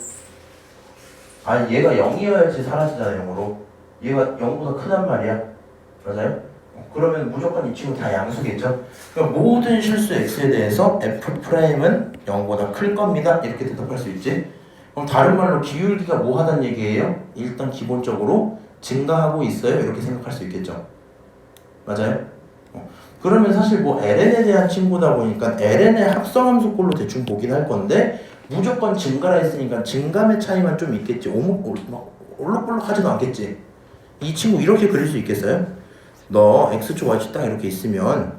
아니 얘가 0이어야지 사라지잖아 0으로. 얘가 0보다 크단 말이야. 맞아요? 그러면 무조건 이 친구 다 양수겠죠? 그러니까 모든 실수 x에 대해서 f'은 0보다 클 겁니다. 이렇게 대답할 수 있지? 그럼 다른 말로 기울기가 뭐 하단 얘기예요? 일단 기본적으로 증가하고 있어요. 이렇게 생각할 수 있겠죠? 맞아요? 그러면 사실 뭐 ln에 대한 친구다 보니까 ln의 합성함수꼴로 대충 보긴 할 건데 무조건 증가라 했으니까 증감의 차이만 좀 있겠지. 올록볼록하지도 않겠지. 이 친구 이렇게 그릴 수 있겠어요? 너 x축 y축 딱 이렇게 있으면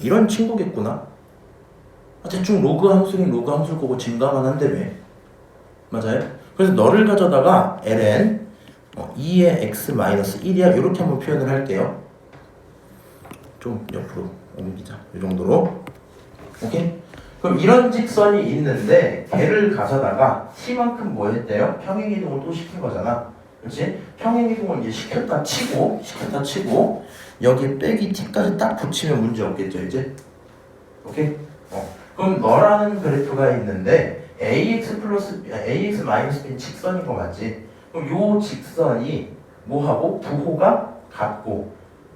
이런 친구겠구나. 대충 로그 함수긴 로그 함수일 거고 증가만 한데 왜? 맞아요? 그래서 너를 가져다가 ln 2의 x-1이야 이렇게 한번 표현을 할게요. 좀 옆으로 옮기자. 이 정도로. 오케이? 그럼 이런 직선이 있는데 걔를 가져다가 t만큼 뭐 했대요? 평행이동을 또 시킨 거잖아. 그렇지? 평행이동을 이제 시켰다 치고 여기 빼기 t까지 딱 붙이면 문제 없겠죠 이제? 오케이? 그럼 너라는 그래프가 있는데 ax 마이너스 b는 직선인 거 맞지? 그럼 요 직선이 뭐하고 부호가 같고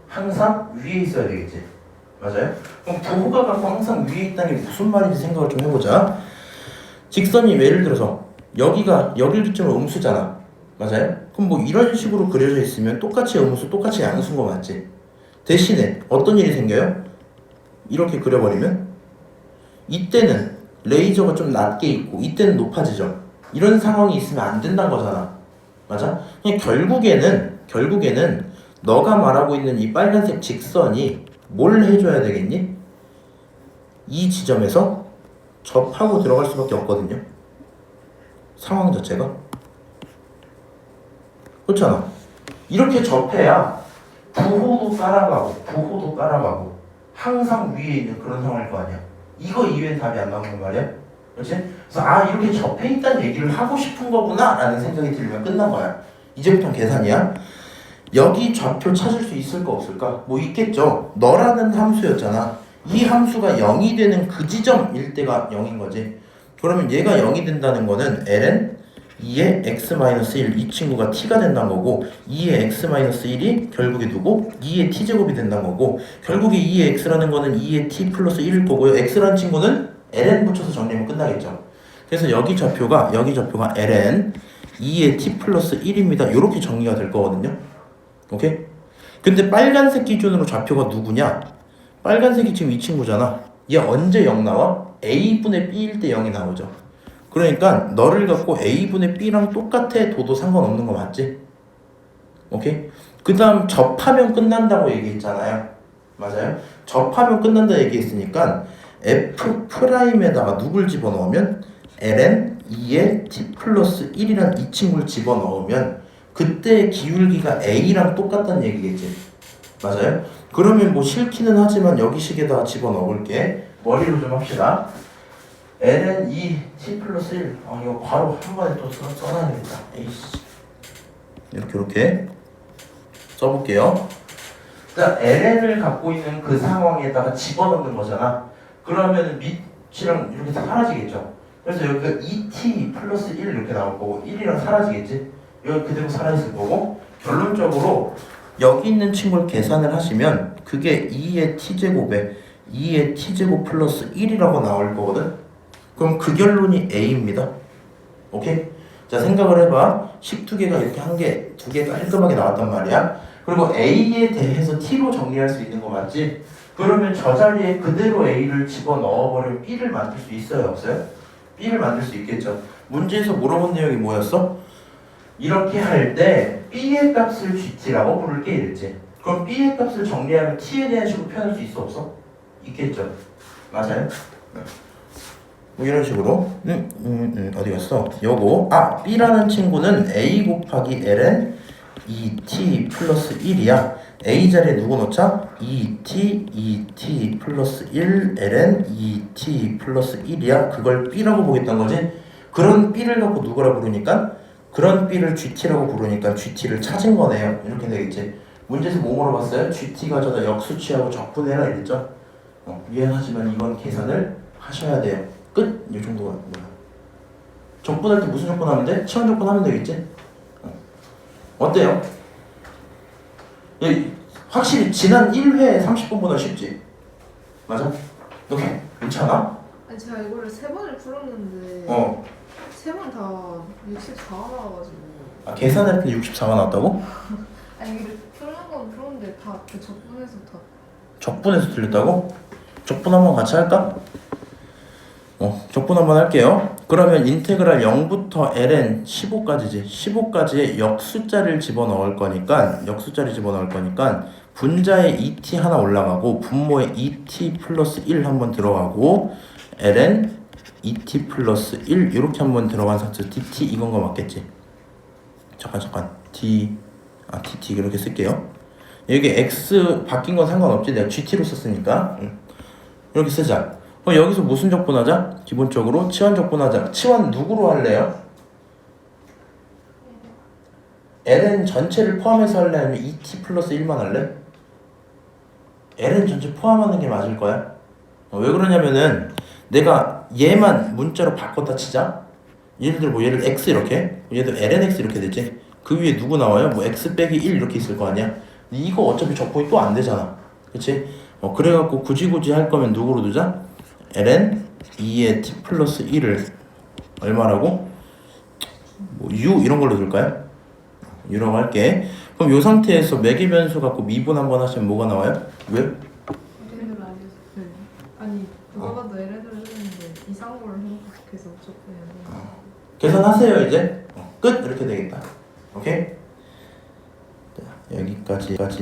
항상 위에 있어야 되겠지? 맞아요? 그럼 부호가 같고 항상 위에 있다는 게 무슨 말인지 생각을 좀 해보자. 직선이 예를 들어서 여길 기점으로 음수잖아. 맞아요? 그럼 뭐 이런 식으로 그려져 있으면 똑같이 음수, 똑같이 양수인 거 맞지? 대신에 어떤 일이 생겨요? 이렇게 그려버리면 이때는 레이저가 좀 낮게 있고 이때는 높아지죠. 이런 상황이 있으면 안 된다는 거잖아. 맞아? 그냥 결국에는 너가 말하고 있는 이 빨간색 직선이 뭘 해줘야 되겠니? 이 지점에서 접하고 들어갈 수밖에 없거든요. 상황 자체가. 그렇잖아. 이렇게 접해야 부호도 따라가고 항상 위에 있는 그런 상황일 거 아니야. 이거 이외엔 답이 안 나오는 말이야. 그렇지? 그래서 이렇게 접해 있다는 얘기를 하고 싶은 거구나 라는 생각이 들면 끝난 거야. 이제부터는 계산이야. 여기 좌표 찾을 수 있을까 없을까? 뭐 있겠죠. 너라는 함수였잖아. 이 함수가 0이 되는 그 지점일 때가 0인 거지. 그러면 얘가 0이 된다는 거는 ln 2의 x-1 이 친구가 t가 된다는 거고 2의 x-1이 결국에 누구? 2의 t제곱이 된다는 거고 결국에 2의 x라는 거는 2의 t 플러스 1일 거고요. x라는 친구는 ln 붙여서 정리하면 끝나겠죠. 그래서 여기 좌표가 ln 2의 t 플러스 1입니다. 이렇게 정리가 될 거거든요. 오케이? 근데 빨간색 기준으로 좌표가 누구냐? 빨간색이 지금 이 친구잖아. 얘 언제 0 나와? a분의 b일 때 0이 나오죠. 그러니까 너를 갖고 a분의 b랑 똑같아 둬도 상관없는 거 맞지? 오케이? 그 다음 접하면 끝난다고 얘기했잖아요. 맞아요? 접하면 끝난다 얘기했으니까 f'에다가 누굴 집어넣으면 ln 2의 t 플러스 1이란 이 친구를 집어넣으면 그때 기울기가 a랑 똑같다는 얘기겠지. 맞아요? 그러면 뭐 싫기는 하지만 여기 식에다가 집어넣을게. 머리로 좀 합시다. ln 2 t 플러스 1 이거 바로 한 번에 또 써놔야 되겠다. 에이씨. 이렇게 써볼게요. 자, ln을 갖고 있는 그 상황에다가 집어넣는 거잖아. 그러면 밑이랑 이렇게 사라지겠죠. 그래서 여기가 2t 플러스 1 이렇게 나올 거고 1이랑 사라지겠지. 여기 그대로 살아있을 거고 결론적으로 여기 있는 친구를 계산을 하시면 그게 2의 t제곱에 2의 t제곱 플러스 1이라고 나올 거거든. 그럼 그 결론이 a입니다. 오케이? 자, 생각을 해봐. 식 두 개가 이렇게 한 개, 두 개 깔끔하게 나왔단 말이야. 그리고 a에 대해서 t로 정리할 수 있는 거 맞지? 그러면 저 자리에 그대로 a를 집어넣어버리면 b를 만들 수 있어요? 없어요? b를 만들 수 있겠죠. 문제에서 물어본 내용이 뭐였어? 이렇게 할 때 b의 값을 gt라고 부를게 이랬지. 그럼 b의 값을 정리하면 t에 대한 식으로 표현할 수 있어 없어? 있겠죠. 맞아요? 뭐 이런 식으로 어디 갔어? 요거 b라는 친구는 a 곱하기 ln 2t 플러스 1이야. a 자리에 누구 넣자? 2t 플러스 1 ln 2t 플러스 1이야. 그걸 b라고 보겠다는 거지. 그런 b를 갖고 누구라 부르니까 그런 b를 gt라고 부르니까 gt를 찾은 거네요. 이렇게 되겠지. 문제에서 뭐 물어봤어요? GT가 저다 역수치하고 적분해라 이랬죠? 미안하지만 이건 계산을 하셔야 돼요. 끝! 이 정도가 뭐야. 적분할 때 무슨 적분 하면 돼? 치환 적분 하면 되겠지? 어때요? 확실히 지난 1회 30분보다 쉽지? 맞아? 너 괜찮아? 아니 제가 이거를 3번을 풀었는데 어. 3번 다 64가 나와가지고 아, 계산할 때 64가 나왔다고? 아니 이게 풀는 건 풀었는데 다 그 적분해서 다 적분해서 틀렸다고? 적분 한번 같이 할까? 적분 한번 할게요. 그러면 인테그랄 0부터 ln 15까지지. 15까지의 역수자를 집어넣을 거니까 분자에 2t 하나 올라가고 분모에 2t 플러스 1 한번 들어가고 ln 2t 플러스 1 이렇게 한번 들어간 상태 dt 이건 거 맞겠지? 잠깐 dt 이렇게 쓸게요. 여기 x 바뀐 건 상관없지. 내가 gt로 썼으니까 이렇게 쓰자. 그럼 여기서 무슨 적분하자? 기본적으로 치환 적분하자. 치환 누구로 할래요? ln 전체를 포함해서 할래? 아니면 2t 플러스 1만 할래? ln 전체 포함하는 게 맞을 거야. 왜 그러냐면은 내가 얘만 문자로 바꿨다 치자. 예를 들어 뭐 얘를 x 이렇게, 얘도 lnx 이렇게 되지. 그 위에 누구 나와요? 뭐 x 빼기 1 이렇게 있을 거 아니야. 이거 어차피 적분이 또 안 되잖아. 그치? 그래갖고 굳이 할 거면 누구로 두자? ln 2의 t 플러스 1을 얼마라고? 뭐 u 이런 걸로 둘까요? u라고 할게. 그럼 이 상태에서 매개 변수 갖고 미분 한번 하시면 뭐가 나와요? 왜? LN을 아니었어. 네. 아니 누가 봐도 LN을 했는데 이상한 걸 생각해서 적분해야 돼. 계산하세요 이제. 끝! 이렇게 되겠다. 오케이? 자, 여기까지